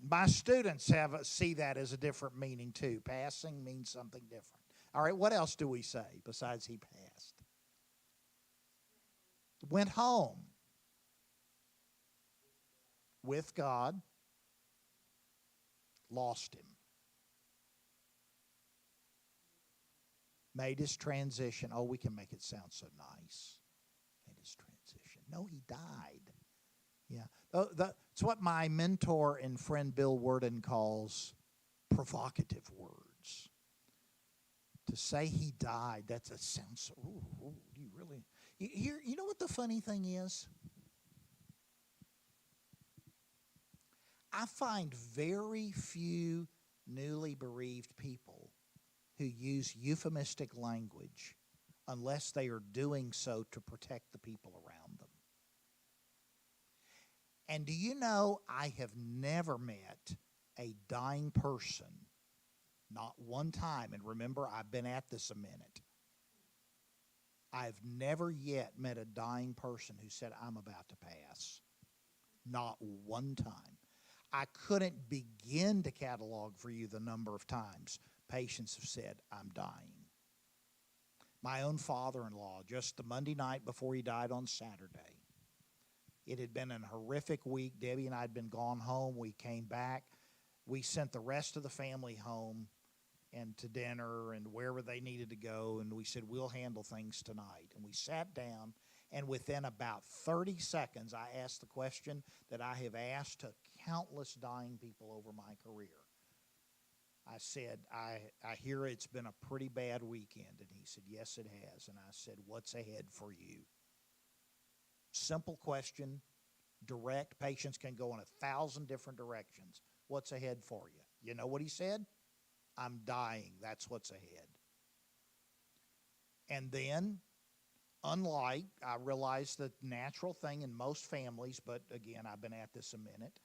My students see that as a different meaning too. Passing means something different. All right, what else do we say besides he passed? Went home with God, lost him. Made his transition. Oh, we can make it sound so nice. Made his transition. No, he died. Yeah. It's what my mentor and friend Bill Worden calls provocative words. to say he died, that sounds so, ooh, you really, you know what the funny thing is? I find very few newly bereaved people who use euphemistic language unless they are doing so to protect the people around them. And do you know, I have never met a dying person, not one time, and remember, I've been at this a minute. I've never yet met a dying person who said, I'm about to pass. Not one time. I couldn't begin to catalog for you the number of times patients have said, I'm dying. My own father-in-law, just the Monday night before he died on Saturday, it had been a horrific week. Debbie and I had been gone home. We came back. We sent the rest of the family home and to dinner and wherever they needed to go, and we said, we'll handle things tonight. And we sat down, and within about 30 seconds, I asked the question that I have asked to countless dying people over my career. I said, I hear it's been a pretty bad weekend. And he said, yes, it has. And I said, what's ahead for you? Simple question, direct. Patients can go in 1,000 different directions. What's ahead for you? You know what he said? I'm dying. That's what's ahead. And then, unlike, I realize the natural thing in most families, but again, I've been at this a minute,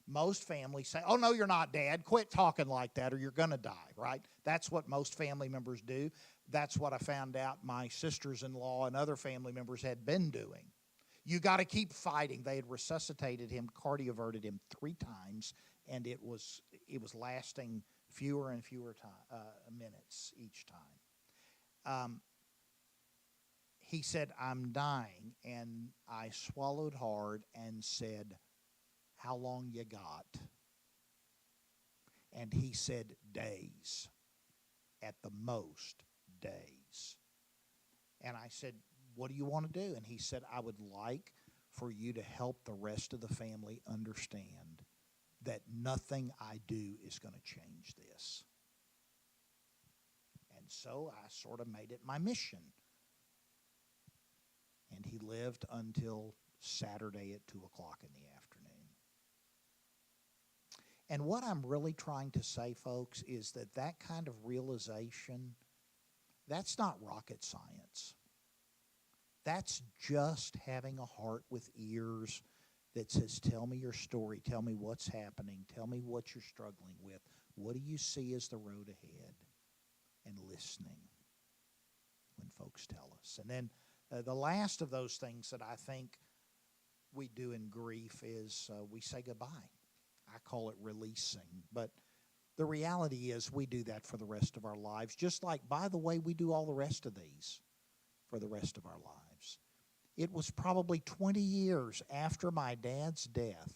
most families say, oh, no, you're not, Dad. Quit talking like that or you're going to die, right? That's what most family members do. That's what I found out my sisters-in-law and other family members had been doing. You got to keep fighting. They had resuscitated him, cardioverted him 3 times, and it was lasting fewer and fewer minutes each time. He said, I'm dying, and I swallowed hard and said, how long you got? And he said, days. At the most, days. And I said, what do you want to do? And he said, I would like for you to help the rest of the family understand that nothing I do is going to change this. And so I sort of made it my mission. And he lived until Saturday at 2 o'clock in the afternoon. And what I'm really trying to say, folks, is that kind of realization, that's not rocket science. That's just having a heart with ears that says, tell me your story, tell me what's happening, tell me what you're struggling with. What do you see as the road ahead? And listening when folks tell us. And then the last of those things that I think we do in grief is we say goodbye. I call it releasing. But the reality is we do that for the rest of our lives, just like, by the way, we do all the rest of these for the rest of our lives. It was probably 20 years after my dad's death.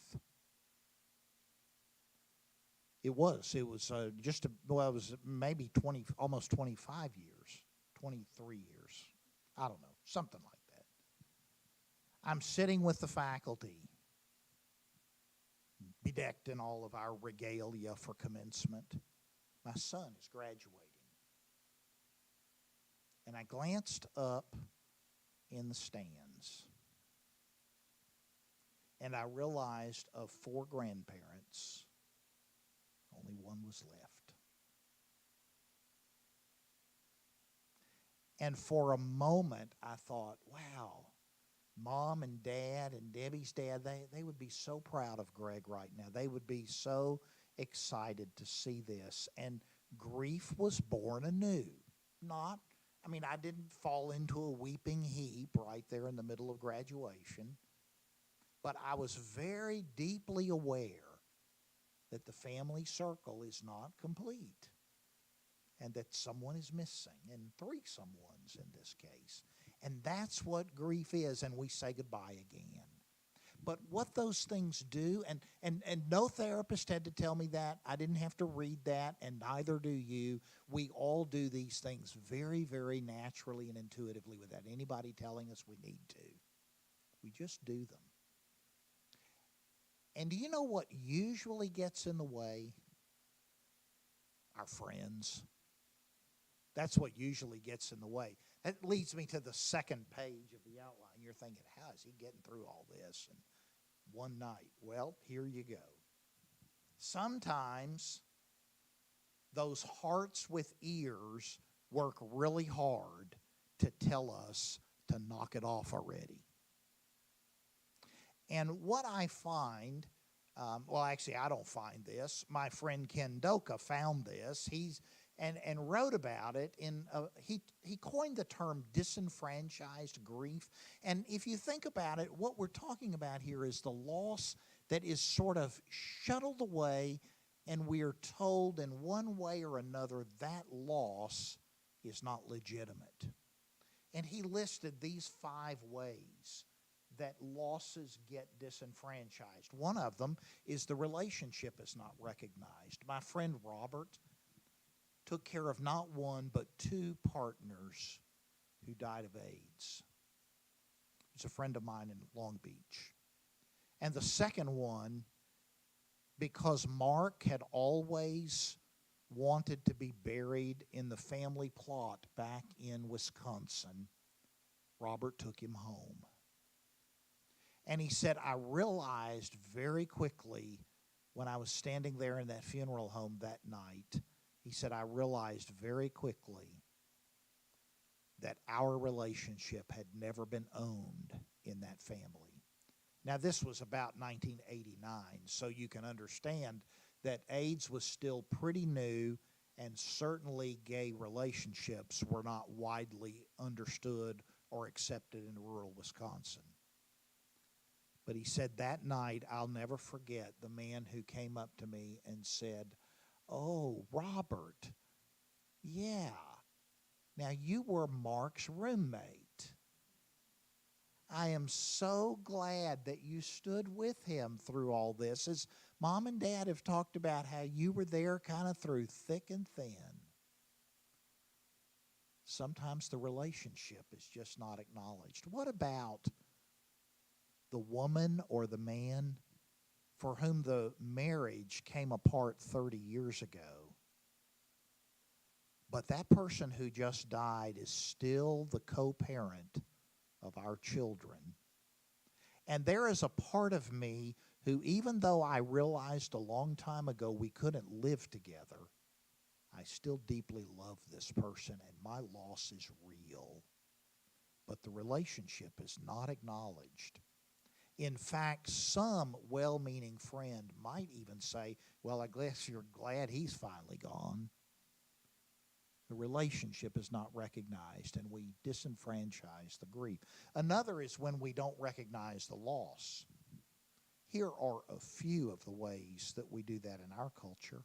It was it was maybe 20, almost 25 years, 23 years. I don't know, something like that. I'm sitting with the faculty, bedecked in all of our regalia for commencement. My son is graduating. And I glanced up in the stands, and I realized of 4 grandparents, only one was left. And for a moment, I thought, wow, Mom and Dad and Debbie's dad, they would be so proud of Greg right now. They would be so excited to see this. And grief was born anew. I didn't fall into a weeping heap right there in the middle of graduation, but I was very deeply aware that the family circle is not complete and that someone is missing, and 3 someones in this case. And that's what grief is, and we say goodbye again. But what those things do, and no therapist had to tell me that. I didn't have to read that, and neither do you. We all do these things very, very naturally and intuitively without anybody telling us we need to. We just do them. And do you know what usually gets in the way? Our friends. That's what usually gets in the way. That leads me to the second page of the outline. You're thinking, how is he getting through all this in one night? Well, here you go. Sometimes those hearts with ears work really hard to tell us to knock it off already. And what I find, well, actually, I don't find this. My friend Ken Doka found this. And wrote about it he coined the term disenfranchised grief. And if you think about it, what we're talking about here is the loss that is sort of shuttled away, and we are told in one way or another that loss is not legitimate. And he listed these 5 ways that losses get disenfranchised. One of them is the relationship is not recognized. My friend Robert took care of not one but 2 partners who died of AIDS. He's a friend of mine in Long Beach. And the second one, because Mark had always wanted to be buried in the family plot back in Wisconsin, Robert took him home. And he said, I realized very quickly when I was standing there in that funeral home that night, he said, I realized very quickly that our relationship had never been owned in that family. Now, this was about 1989, so you can understand that AIDS was still pretty new, and certainly gay relationships were not widely understood or accepted in rural Wisconsin. But he said that night, I'll never forget the man who came up to me and said, oh, Robert, yeah. Now, you were Mark's roommate. I am so glad that you stood with him through all this. As Mom and Dad have talked about how you were there kind of through thick and thin. Sometimes the relationship is just not acknowledged. What about the woman or the man for whom the marriage came apart 30 years ago? But that person who just died is still the co-parent of our children. And there is a part of me who, even though I realized a long time ago we couldn't live together, I still deeply love this person, and my loss is real. But the relationship is not acknowledged. In fact, some well-meaning friend might even say, well, I guess you're glad he's finally gone. The relationship is not recognized, and we disenfranchise the grief. Another is when we don't recognize the loss. Here are a few of the ways that we do that in our culture.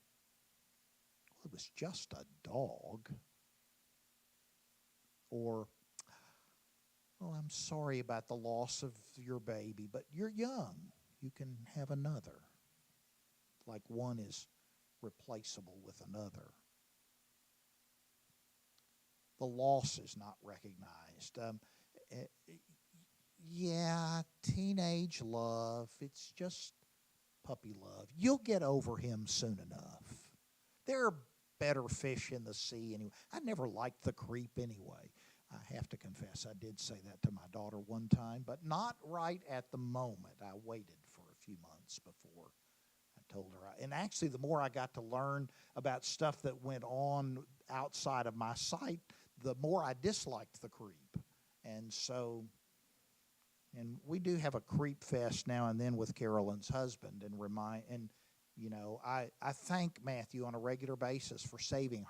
Well, it was just a dog. Or, oh, I'm sorry about the loss of your baby, but you're young. You can have another. Like one is replaceable with another. The loss is not recognized. Yeah, teenage love, it's just puppy love. You'll get over him soon enough. There are better fish in the sea anyway. I never liked the creep anyway. I have to confess, I did say that to my daughter one time, but not right at the moment. I waited for a few months before I told her. And actually, the more I got to learn about stuff that went on outside of my sight, the more I disliked the creep. And so, and we do have a creep fest now and then with Carolyn's husband, and you know, I thank Matthew on a regular basis for saving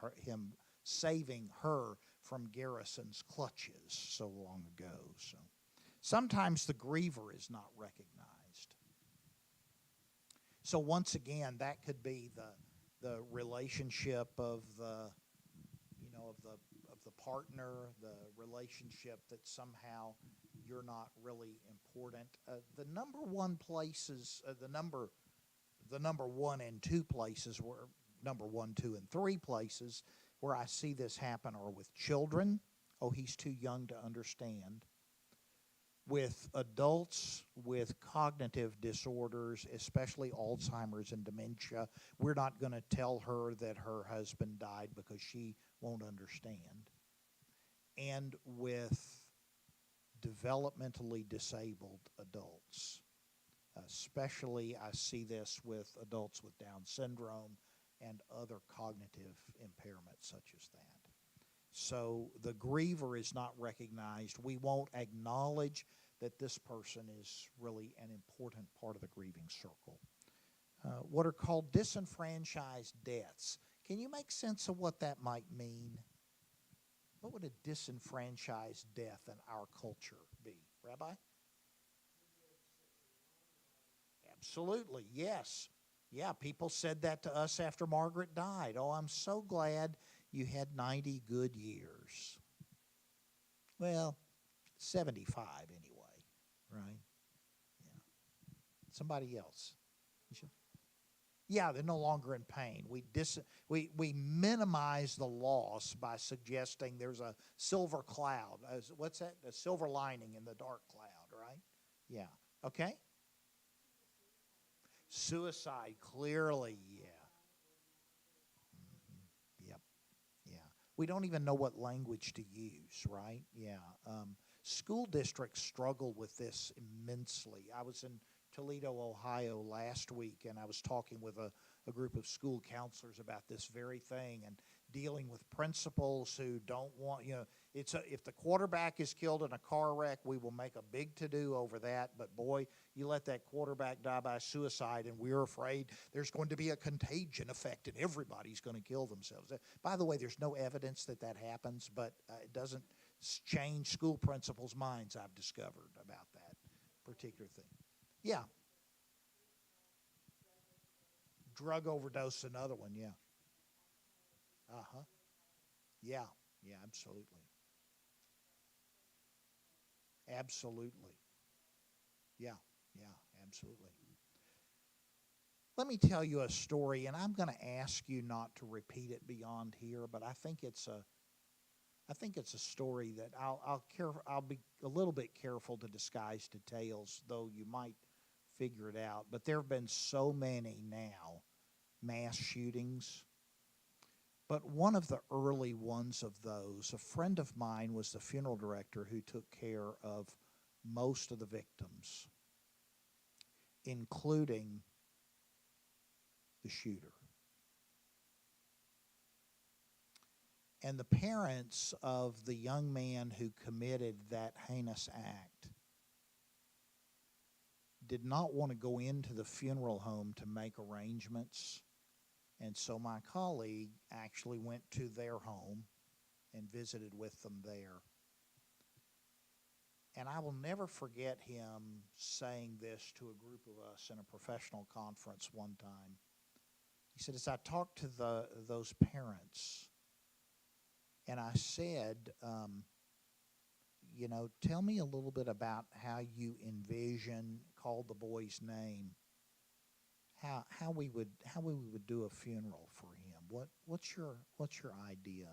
her from Garrison's clutches so long ago. So sometimes the griever is not recognized. So once again, that could be the relationship of the partner, the relationship that somehow you're not really important. The number 1 places, the number 1 and 2 places where number 1, 2, and 3 places where I see this happen are with children. Oh, he's too young to understand. With adults with cognitive disorders, especially Alzheimer's and dementia, we're not going to tell her that her husband died because she won't understand. and with developmentally disabled adults. Especially, I see this with adults with Down syndrome and other cognitive impairments such as that. So the griever is not recognized. We won't acknowledge that this person is really an important part of the grieving circle. What are called disenfranchised deaths. Can you make sense of what that might mean? What would a disenfranchised death in our culture be? Rabbi? Absolutely, yes. Yeah, people said that to us after Margaret died. Oh, I'm so glad you had 90 good years. Well, 75 anyway, right? Yeah. Somebody else. Yeah, they're no longer in pain. We minimize the loss by suggesting there's a silver cloud. What's that? A silver lining in the dark cloud, right? Yeah. Okay? Suicide, clearly, yeah. Yep. Yeah. We don't even know what language to use, right? Yeah. School districts struggle with this immensely. I was in Toledo, Ohio last week, and I was talking with a group of school counselors about this very thing and dealing with principals who don't want, if the quarterback is killed in a car wreck, we will make a big to-do over that, but boy, you let that quarterback die by suicide, and we're afraid there's going to be a contagion effect and everybody's going to kill themselves. By the way, there's no evidence that happens, but it doesn't change school principals' minds, I've discovered, about that particular thing. Yeah. Drug overdose, another one, yeah. Uh-huh. Yeah, yeah, absolutely. Absolutely. Yeah, yeah, absolutely. Let me tell you a story, and I'm going to ask you not to repeat it beyond here, but I think it's a story that I'll be a little bit careful to disguise details, though you might figure it out. But there have been so many now mass shootings. But one of the early ones of those, a friend of mine was the funeral director who took care of most of the victims, including the shooter. And the parents of the young man who committed that heinous act did not want to go into the funeral home to make arrangements. And so my colleague actually went to their home and visited with them there. And I will never forget him saying this to a group of us in a professional conference one time. He said, as I talked to those parents, and I said, tell me a little bit about how you envision, called the boy's name, how we would do a funeral for him. What's your idea?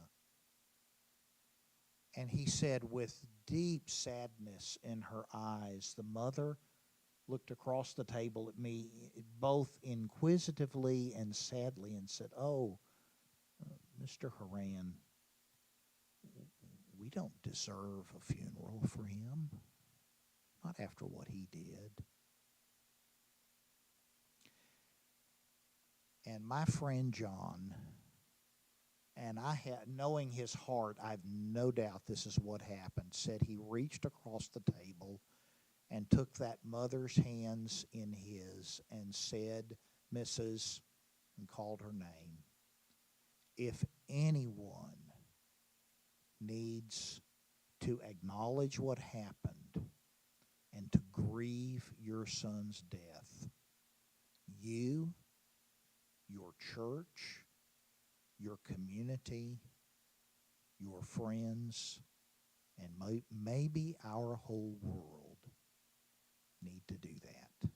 And he said, with deep sadness in her eyes, the mother looked across the table at me, both inquisitively and sadly, and said, "Oh, Mr. Horan, we don't deserve a funeral for him, not after what he did." And my friend John, and knowing his heart, I've no doubt this is what happened, said he reached across the table and took that mother's hands in his and said, "Mrs.," and called her name, "if anyone needs to acknowledge what happened and to grieve your son's death, you, your church, your community, your friends, and maybe our whole world need to do that."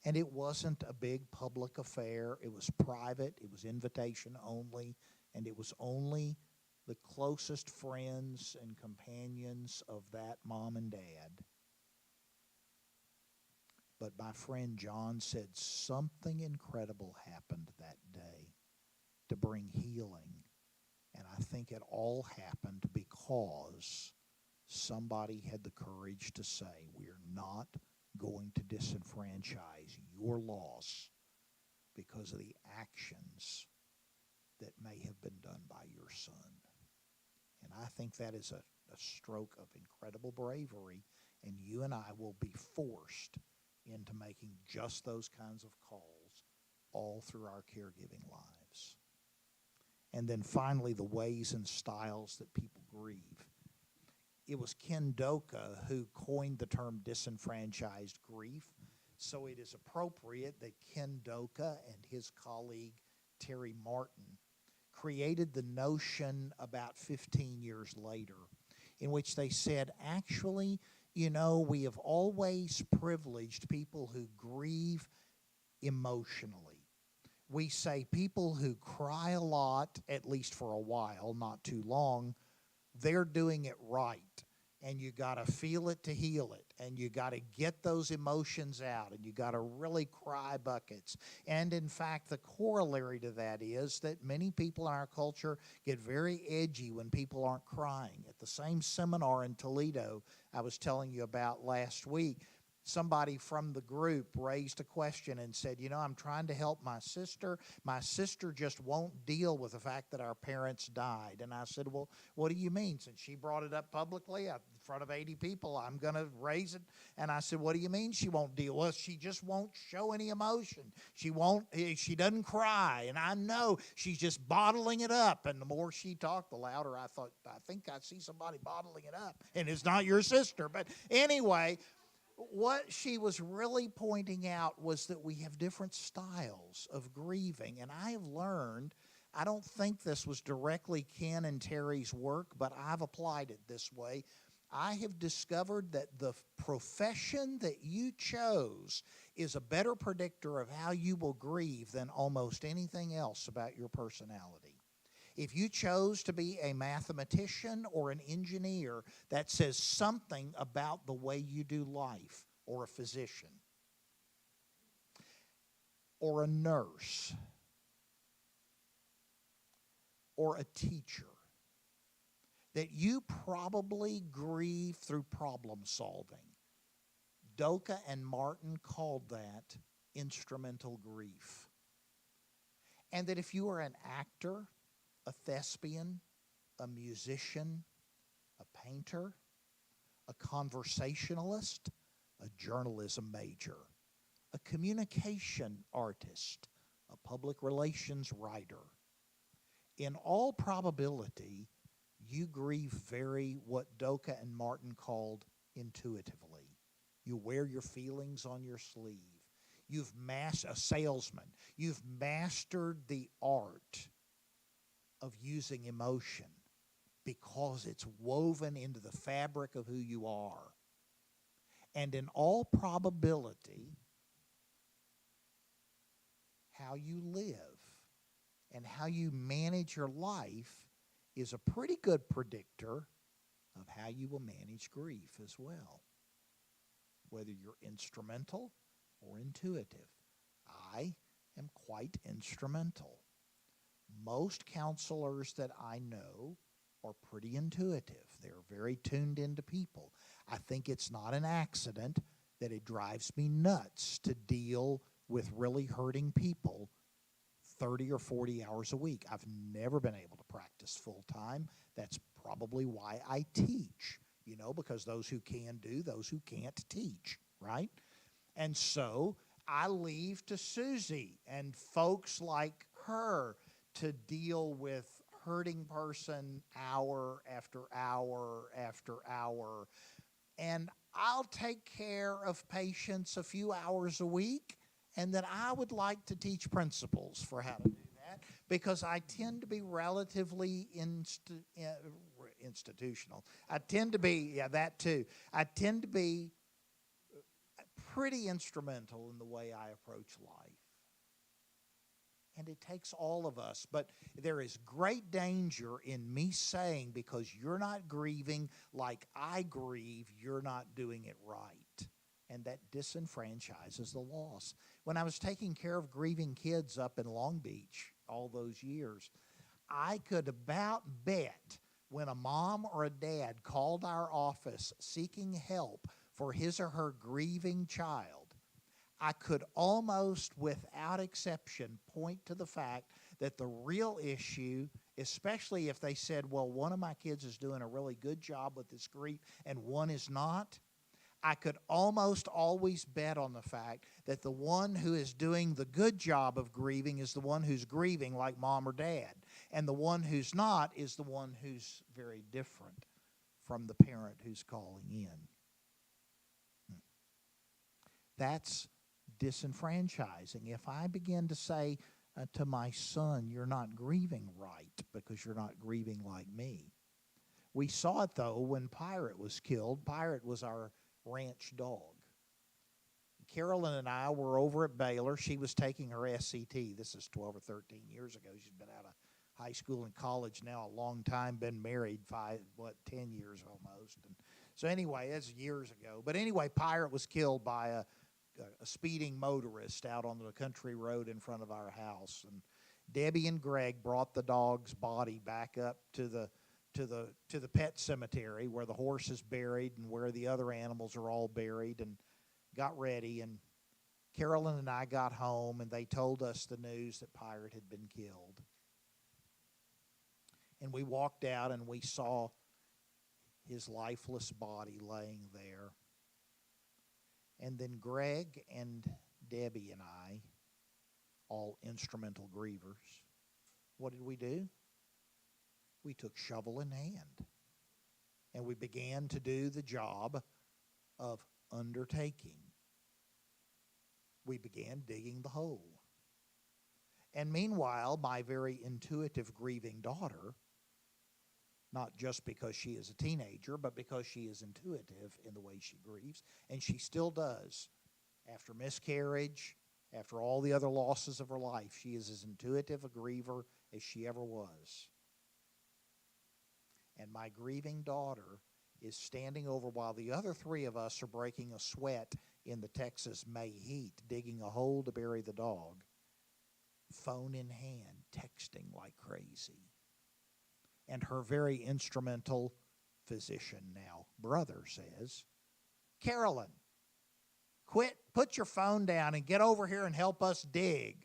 And it wasn't a big public affair. It was private. It was invitation only. And it was only the closest friends and companions of that mom and dad. But my friend John said something incredible happened that day to bring healing. And I think it all happened because because somebody had the courage to say, we're not going to disenfranchise your loss because of the actions that may have been done by your son. And I think that is a stroke of incredible bravery, and you and I will be forced into making just those kinds of calls all through our caregiving lives. And then finally, the ways and styles that people grieve. It was Ken Doka who coined the term disenfranchised grief, so it is appropriate that Ken Doka and his colleague Terry Martin created the notion about 15 years later, in which they said, actually, you know, we have always privileged people who grieve emotionally. We say people who cry a lot, at least for a while, not too long, they're doing it right. And you got to feel it to heal it. And you got to get those emotions out. And you got to really cry buckets. And in fact, the corollary to that is that many people in our culture get very edgy when people aren't crying. At the same seminar in Toledo I was telling you about last week, somebody from the group raised a question and said, you know, I'm trying to help my sister. My sister just won't deal with the fact that our parents died. And I said, well, what do you mean? Since she brought it up publicly in front of 80 people, I'm going to raise it. And I said, what do you mean she won't deal? Well, she just won't show any emotion. She doesn't cry. And I know she's just bottling it up. And the more she talked, the louder I thought, I think I see somebody bottling it up. And it's not your sister. But anyway, what she was really pointing out was that we have different styles of grieving. And I have learned, I don't think this was directly Ken and Terry's work, but I've applied it this way. I have discovered that the profession that you chose is a better predictor of how you will grieve than almost anything else about your personality. If you chose to be a mathematician or an engineer, that says something about the way you do life, or a physician, or a nurse, or a teacher, that you probably grieve through problem solving. Doka and Martin called that instrumental grief. And that if you are an actor, a thespian, a musician, a painter, a conversationalist, a journalism major, a communication artist, a public relations writer, in all probability, you grieve very what Doka and Martin called intuitively. You wear your feelings on your sleeve. You've mastered, a salesman, you've mastered the art of using emotion because it's woven into the fabric of who you are. And in all probability, how you live and how you manage your life is a pretty good predictor of how you will manage grief as well, whether you're instrumental or intuitive. I am quite instrumental. Most counselors that I know are pretty intuitive. They're very tuned into people. I think it's not an accident that it drives me nuts to deal with really hurting people 30 or 40 hours a week. I've never been able to practice full time. That's probably why I teach, you know, because those who can do, those who can't teach, right? And so I leave to Susie and folks like her to deal with hurting person hour after hour after hour. And I'll take care of patients a few hours a week, and then I would like to teach principles for how to do that because I tend to be relatively institutional. I tend to be, that too. I tend to be pretty instrumental in the way I approach life. And it takes all of us. But there is great danger in me saying, because you're not grieving like I grieve, you're not doing it right. And that disenfranchises the loss. When I was taking care of grieving kids up in Long Beach all those years, I could about bet when a mom or a dad called our office seeking help for his or her grieving child, I could almost without exception point to the fact that the real issue, especially if they said, well, one of my kids is doing a really good job with this grief and one is not, I could almost always bet on the fact that the one who is doing the good job of grieving is the one who's grieving like mom or dad. And the one who's not is the one who's very different from the parent who's calling in. That's disenfranchising. If I begin to say to my son, you're not grieving right because you're not grieving like me. We saw it, though, when Pirate was killed. Pirate was our ranch dog. Carolyn and I were over at Baylor. She was taking her SCT. This is 12 or 13 years ago. She's been out of high school and college now a long time, been married 10 years almost. And so anyway, that's years ago. But anyway, Pirate was killed by a speeding motorist out on the country road in front of our house. And Debbie and Greg brought the dog's body back up to the pet cemetery where the horse is buried and where the other animals are all buried, and got ready. And Carolyn and I got home, and they told us the news that Pirate had been killed. And we walked out, and we saw his lifeless body laying there. And then Greg and Debbie and I, all instrumental grievers, what did we do? We took shovel in hand, and we began to do the job of undertaking. We began digging the hole. And meanwhile, my very intuitive grieving daughter, not just because she is a teenager, but because she is intuitive in the way she grieves, and she still does. After miscarriage, after all the other losses of her life, she is as intuitive a griever as she ever was. And my grieving daughter is standing over while the other three of us are breaking a sweat in the Texas May heat, digging a hole to bury the dog, phone in hand, texting like crazy. And her very instrumental physician now, brother, says, Carolyn, put your phone down and get over here and help us dig.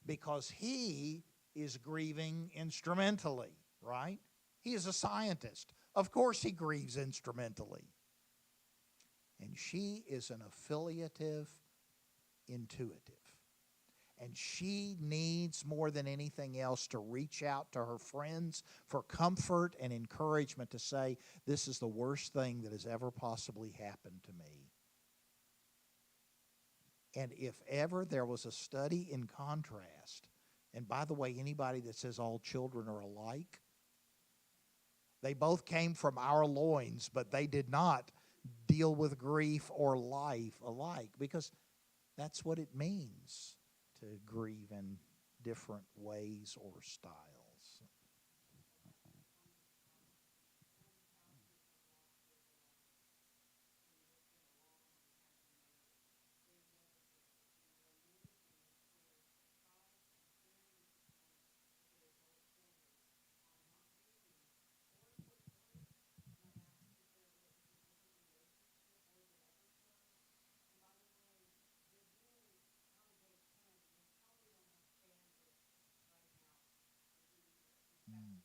Because he is grieving instrumentally, right? He is a scientist. Of course he grieves instrumentally. And she is an affiliative intuitive. And she needs more than anything else to reach out to her friends for comfort and encouragement to say, this is the worst thing that has ever possibly happened to me. And if ever there was a study in contrast, and by the way, anybody that says all children are alike, they both came from our loins, but they did not deal with grief or life alike, because that's what it means to grieve in different ways or styles. Mm.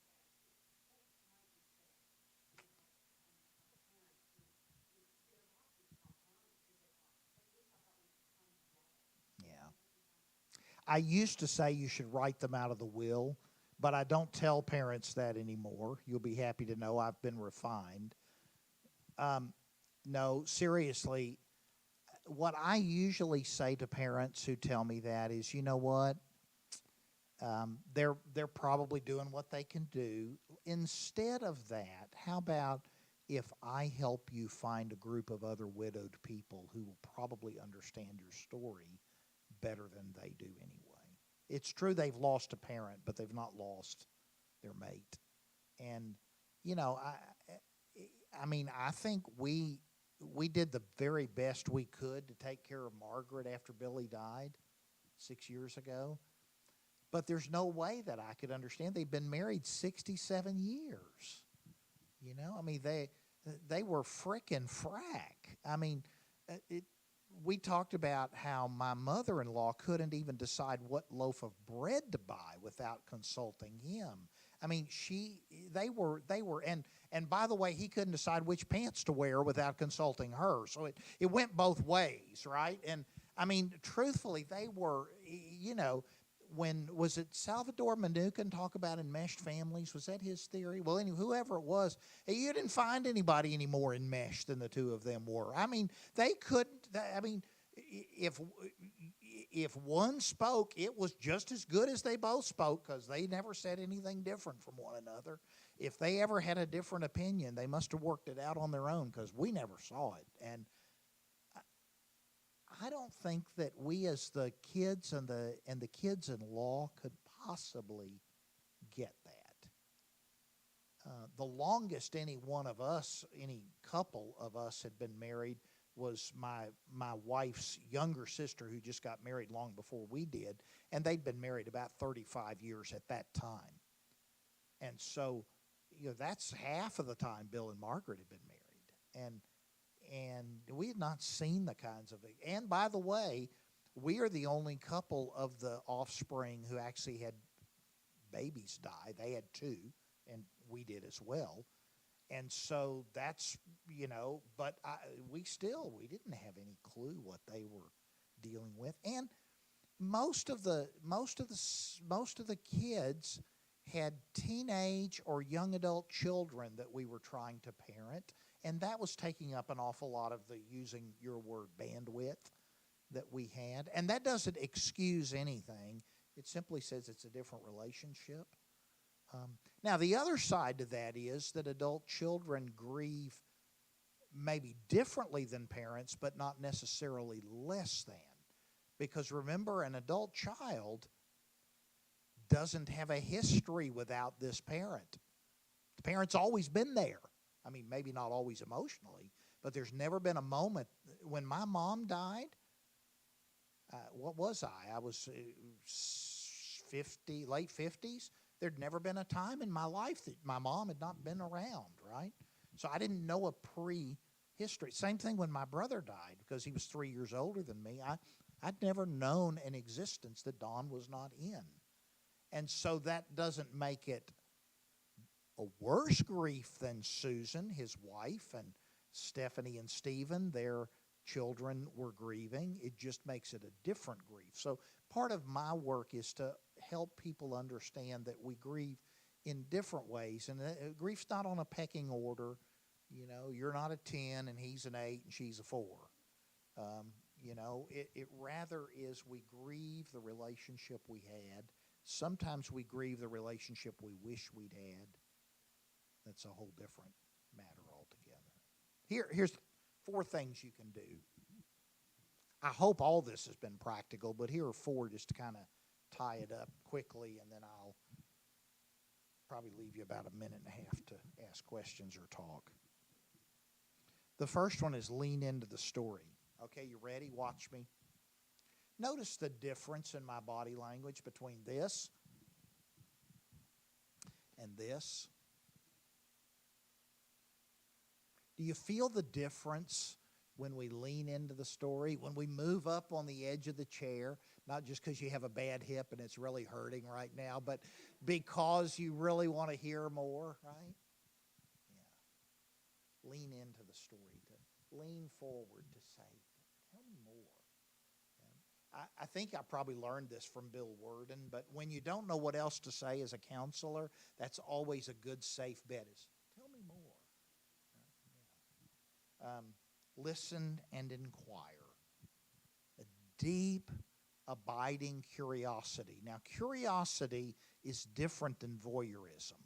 Yeah. I used to say you should write them out of the will, but I don't tell parents that anymore. You'll be happy to know I've been refined. No, seriously, what I usually say to parents who tell me that is, you know what? They're probably doing what they can do. Instead of that, how about if I help you find a group of other widowed people who will probably understand your story better than they do anyway? It's true they've lost a parent, but they've not lost their mate. And you know, I mean, I think we did the very best we could to take care of Margaret after Billy died 6 years ago. But there's no way that I could understand. They've been married 67 years. You know, I mean, they were frickin' frack. I mean, we talked about how my mother-in-law couldn't even decide what loaf of bread to buy without consulting him. I mean, they were, and by the way, he couldn't decide which pants to wear without consulting her. So it went both ways, right? And I mean, truthfully, they were, you know, when was it Salvador Minuchin talk about enmeshed families? Was that his theory? Well, anyway, whoever it was, you didn't find anybody any more enmeshed than the two of them were. I mean, they couldn't. I mean, if one spoke, it was just as good as they both spoke because they never said anything different from one another. If they ever had a different opinion, they must have worked it out on their own because we never saw it. And I don't think that we as the kids and the kids in law could possibly get that. The longest any one of us, any couple of us had been married was my wife's younger sister who just got married long before we did, and they'd been married about 35 years at that time. And so, you know, that's half of the time Bill and Margaret had been married. And we had not seen the kinds of, and by the way, we are the only couple of the offspring who actually had babies die. They had two, and we did as well. And so that's, you know, but we didn't have any clue what they were dealing with. And most of the kids had teenage or young adult children that we were trying to parent, and that was taking up an awful lot of the, using your word, bandwidth that we had. And that doesn't excuse anything. It simply says it's a different relationship. Now, the other side to that is that adult children grieve maybe differently than parents, but not necessarily less than. Because remember, an adult child doesn't have a history without this parent. The parent's always been there. I mean, maybe not always emotionally, but there's never been a moment. When my mom died, what was I? I was 50, late 50s. There'd never been a time in my life that my mom had not been around, right? So I didn't know a pre-history. Same thing when my brother died, because he was 3 years older than me. I'd never known an existence that Don was not in. And so that doesn't make it a worse grief than Susan, his wife, and Stephanie and Stephen, their children were grieving. It just makes it a different grief. So part of my work is to help people understand that we grieve in different ways. And grief's not on a pecking order. You know, you're not a 10 and he's an 8 and she's a 4. You know, it rather is we grieve the relationship we had. Sometimes we grieve the relationship we wish we'd had. That's a whole different matter altogether. Here's 4 things you can do. I hope all this has been practical, but here are 4 just to kind of tie it up quickly, and then I'll probably leave you about a minute and a half to ask questions or talk. The first one is lean into the story. Okay, you ready? Watch me. Notice the difference in my body language between this and this. Do you feel the difference when we lean into the story, when we move up on the edge of the chair, not just because you have a bad hip and it's really hurting right now, but because you really want to hear more, right? Yeah. Lean into the story, to lean forward to say, tell me more. I think I probably learned this from Bill Worden, but when you don't know what else to say as a counselor, that's always a good, safe bet is, tell me more. Listen and inquire. A deep, abiding curiosity. Now, curiosity is different than voyeurism.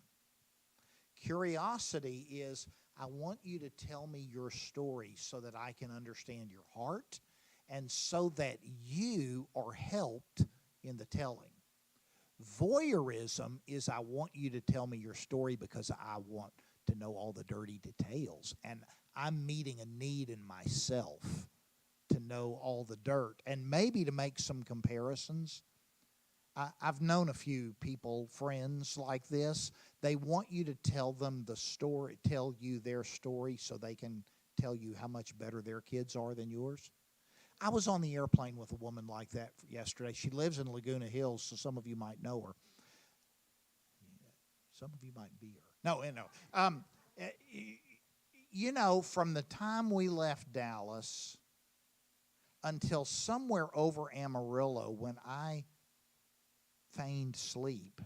Curiosity is, I want you to tell me your story so that I can understand your heart and so that you are helped in the telling. Voyeurism is, I want you to tell me your story because I want to know all the dirty details, and I'm meeting a need in myself to know all the dirt and maybe to make some comparisons. I've known a few people, friends like this. They want you to tell them the story, tell you their story so they can tell you how much better their kids are than yours. I was on the airplane with a woman like that yesterday. She lives in Laguna Hills, so some of you might know her. Some of you might be her. No, no. You know, from the time we left Dallas until somewhere over Amarillo when I feigned sleep,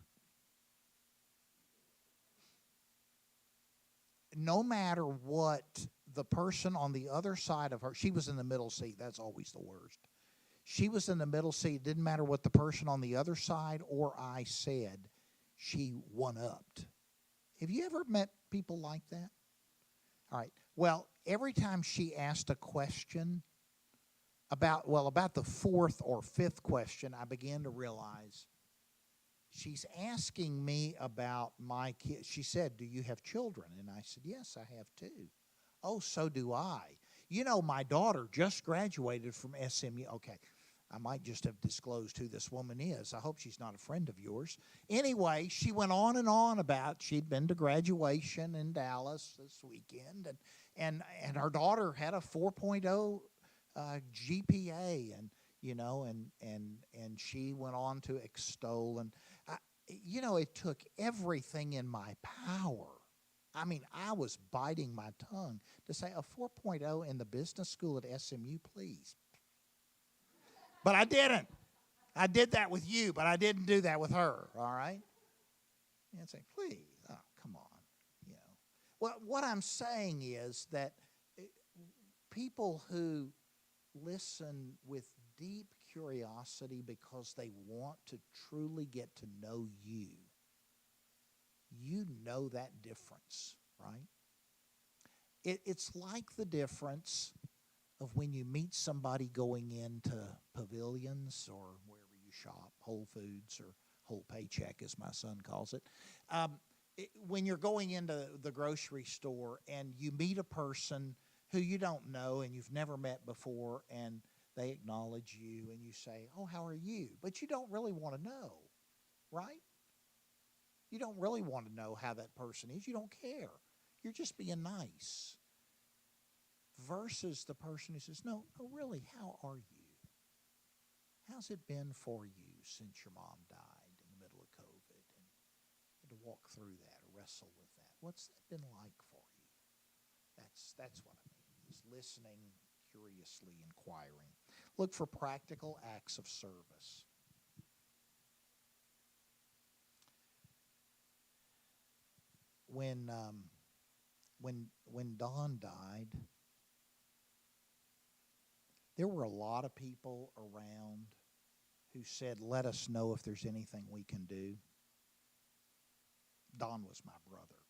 no matter what the person on the other side of her, she was in the middle seat. That's always the worst. She was in the middle seat. It didn't matter what the person on the other side or I said, she one-upped. Have you ever met people like that? All right. Well, every time she asked a question about the fourth or fifth question, I began to realize she's asking me about my kids. She said, "Do you have children?" And I said, "Yes, I have two." "Oh, so do I. You know, my daughter just graduated from SMU." Okay, I might just have disclosed who this woman is. I hope she's not a friend of yours. Anyway, she went on and on about she'd been to graduation in Dallas this weekend, and her daughter had a 4.0 GPA, and you know, and she went on to extol, and you know, it took everything in my power. I mean, I was biting my tongue to say a 4.0 in the business school at SMU, please. But I didn't. I did that with you, but I didn't do that with her, all right? And say, please, oh, come on, you know. Well, what I'm saying is that people who listen with deep curiosity because they want to truly get to know you, you know that difference, right? It's like the difference of when you meet somebody going into Pavilions or wherever you shop, Whole Foods or Whole Paycheck, as my son calls it. When you're going into the grocery store and you meet a person who you don't know and you've never met before, and they acknowledge you and you say, "Oh, how are you?" But you don't really want to know, right? You don't really want to know how that person is. You don't care. You're just being nice. Versus the person who says, no, really, how are you? How's it been for you since your mom died in the middle of COVID? And you had to walk through that or wrestle with that. What's that been like for you? That's what I mean, is listening, curiously inquiring. Look for practical acts of service. When Don died, there were a lot of people around who said, "Let us know if there's anything we can do." Don was my brother.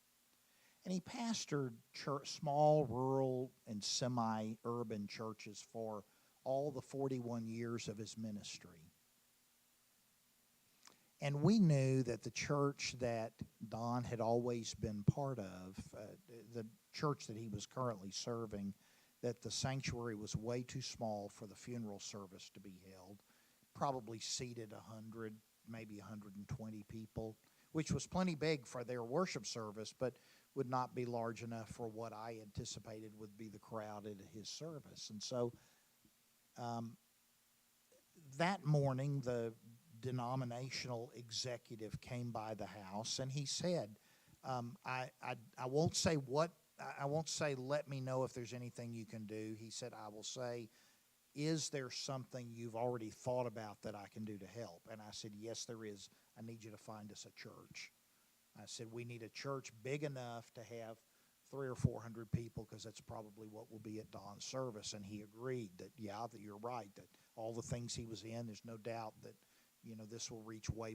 And he pastored small, rural, and semi-urban churches for all the 41 years of his ministry. And we knew that the church that Don had always been part of, the church that he was currently serving, that the sanctuary was way too small for the funeral service to be held, probably seated 100, maybe 120 people, which was plenty big for their worship service, but would not be large enough for what I anticipated would be the crowd at his service. And so that morning, the denominational executive came by the house, and he said, I won't say what, I won't say, "Let me know if there's anything you can do." He said, "I will say, is there something you've already thought about that I can do to help?" And I said, "Yes, there is. I need you to find us a church." I said, "We need a church big enough to have 300 or 400 people, because that's probably what will be at Don's service." And he agreed that, yeah, that you're right, that all the things he was in, there's no doubt that, you know, this will reach way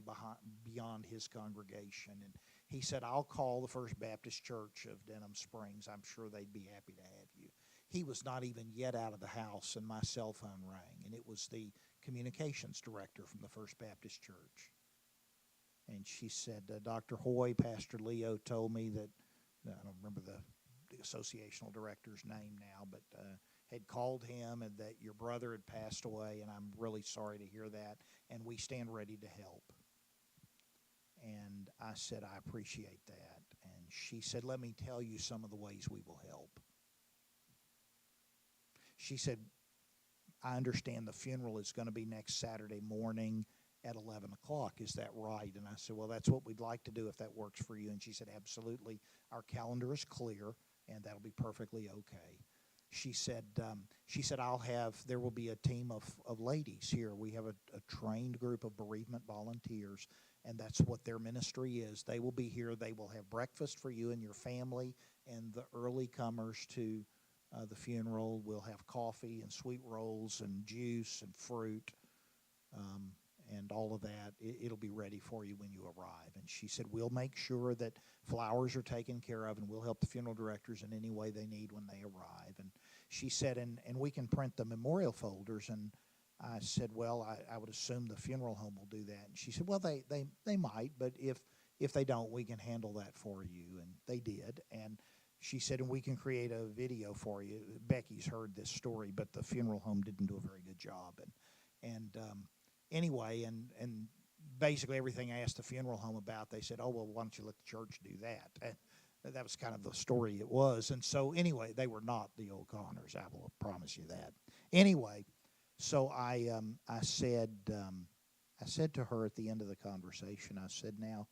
beyond his congregation. And he said, "I'll call the First Baptist Church of Denham Springs. I'm sure they'd be happy to have you." He was not even yet out of the house, and my cell phone rang, and it was the communications director from the First Baptist Church. And she said, "Dr. Hoy, Pastor Leo told me that," I don't remember the associational director's name now, but had called him and that your brother had passed away, and I'm really sorry to hear that, and we stand ready to help. And I said, I appreciate that. And she said, let me tell you some of the ways we will help. She said, I understand the funeral is going to be next Saturday morning at 11 o'clock. Is that right? And I said, well, that's what we'd like to do if that works for you. And she said, absolutely. Our calendar is clear, and that'll be perfectly okay. She said, there will be a team of ladies here. We have a trained group of bereavement volunteers, and that's what their ministry is. They will be here. They will have breakfast for you and your family, and the early comers to the funeral will have coffee and sweet rolls and juice and fruit and all of that. It'll be ready for you when you arrive. And she said, we'll make sure that flowers are taken care of, and we'll help the funeral directors in any way they need when they arrive. And she said, and we can print the memorial folders. And I said, well, I would assume the funeral home will do that. And she said, well, they might, but if they don't, we can handle that for you. And they did. And she said, and we can create a video for you. Becky's heard this story, but the funeral home didn't do a very good job. Anyway, and basically everything I asked the funeral home about, they said, oh, well, why don't you let the church do that? And that was kind of the story it was. And so anyway, they were not the O'Connors, I will promise you that. Anyway, so I said to her at the end of the conversation, I said, now,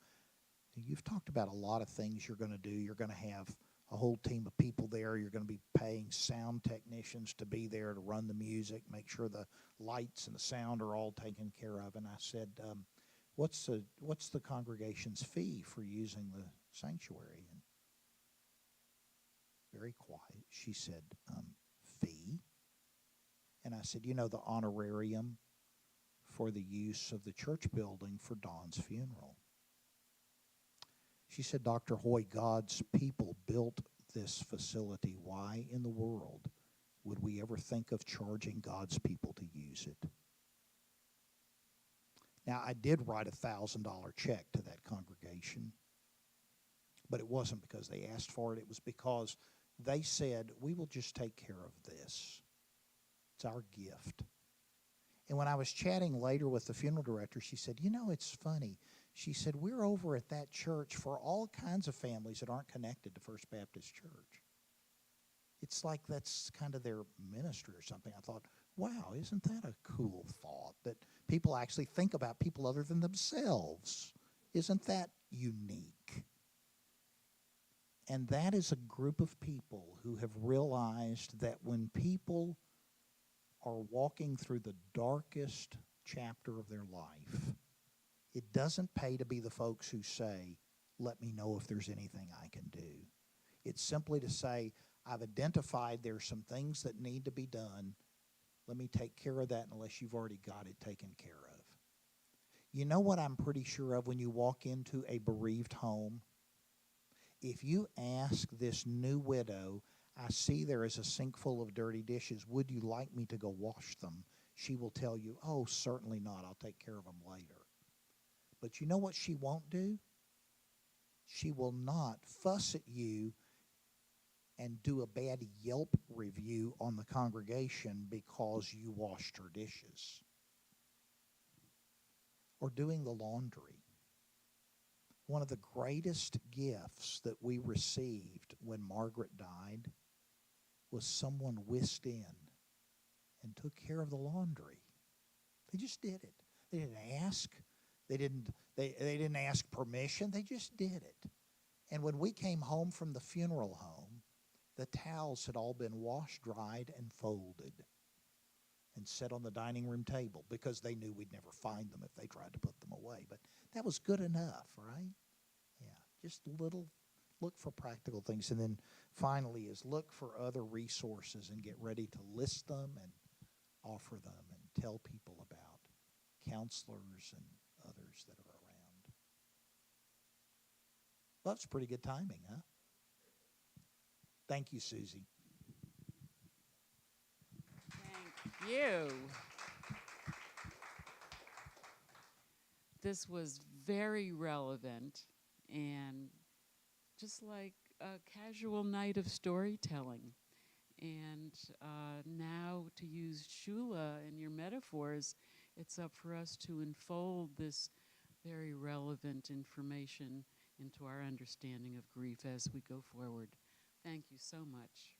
you've talked about a lot of things you're going to do. You're going to have a whole team of people there. You're going to be paying sound technicians to be there to run the music, make sure the lights and the sound are all taken care of. And I said, what's the congregation's fee for using the sanctuary? And very quiet, she said, fee? And I said, the honorarium for the use of the church building for Don's funeral. She said, Dr. Hoy, God's people built this facility. Why in the world would we ever think of charging God's people to use it? Now, I did write a $1,000 check to that congregation, but it wasn't because they asked for it. It was because they said, we will just take care of this. It's our gift. And when I was chatting later with the funeral director, she said, it's funny. She said, we're over at that church for all kinds of families that aren't connected to First Baptist Church. It's like that's kind of their ministry or something. I thought, wow, isn't that a cool thought that people actually think about people other than themselves? Isn't that unique? And that is a group of people who have realized that when people are walking through the darkest chapter of their life, it doesn't pay to be the folks who say, let me know if there's anything I can do. It's simply to say, I've identified there's some things that need to be done. Let me take care of that unless you've already got it taken care of. You know what I'm pretty sure of when you walk into a bereaved home? If you ask this new widow, I see there is a sink full of dirty dishes. Would you like me to go wash them? She will tell you, oh, certainly not. I'll take care of them later. But you know what she won't do? She will not fuss at you and do a bad Yelp review on the congregation because you washed her dishes. Or doing the laundry. One of the greatest gifts that we received when Margaret died was someone whisked in and took care of the laundry. They just did it. They didn't ask. They didn't ask permission. They just did it. And when we came home from the funeral home, the towels had all been washed, dried, and folded and set on the dining room table because they knew we'd never find them if they tried to put them away. But that was good enough, right? Yeah, just look for practical things. And then finally is look for other resources and get ready to list them and offer them and tell people about counselors and others that are around. Well, that's pretty good timing, huh? Thank you, Susie. Thank you. This was very relevant and just like a casual night of storytelling. And now, to use Shula and your metaphors, it's up for us to unfold this very relevant information into our understanding of grief as we go forward. Thank you so much.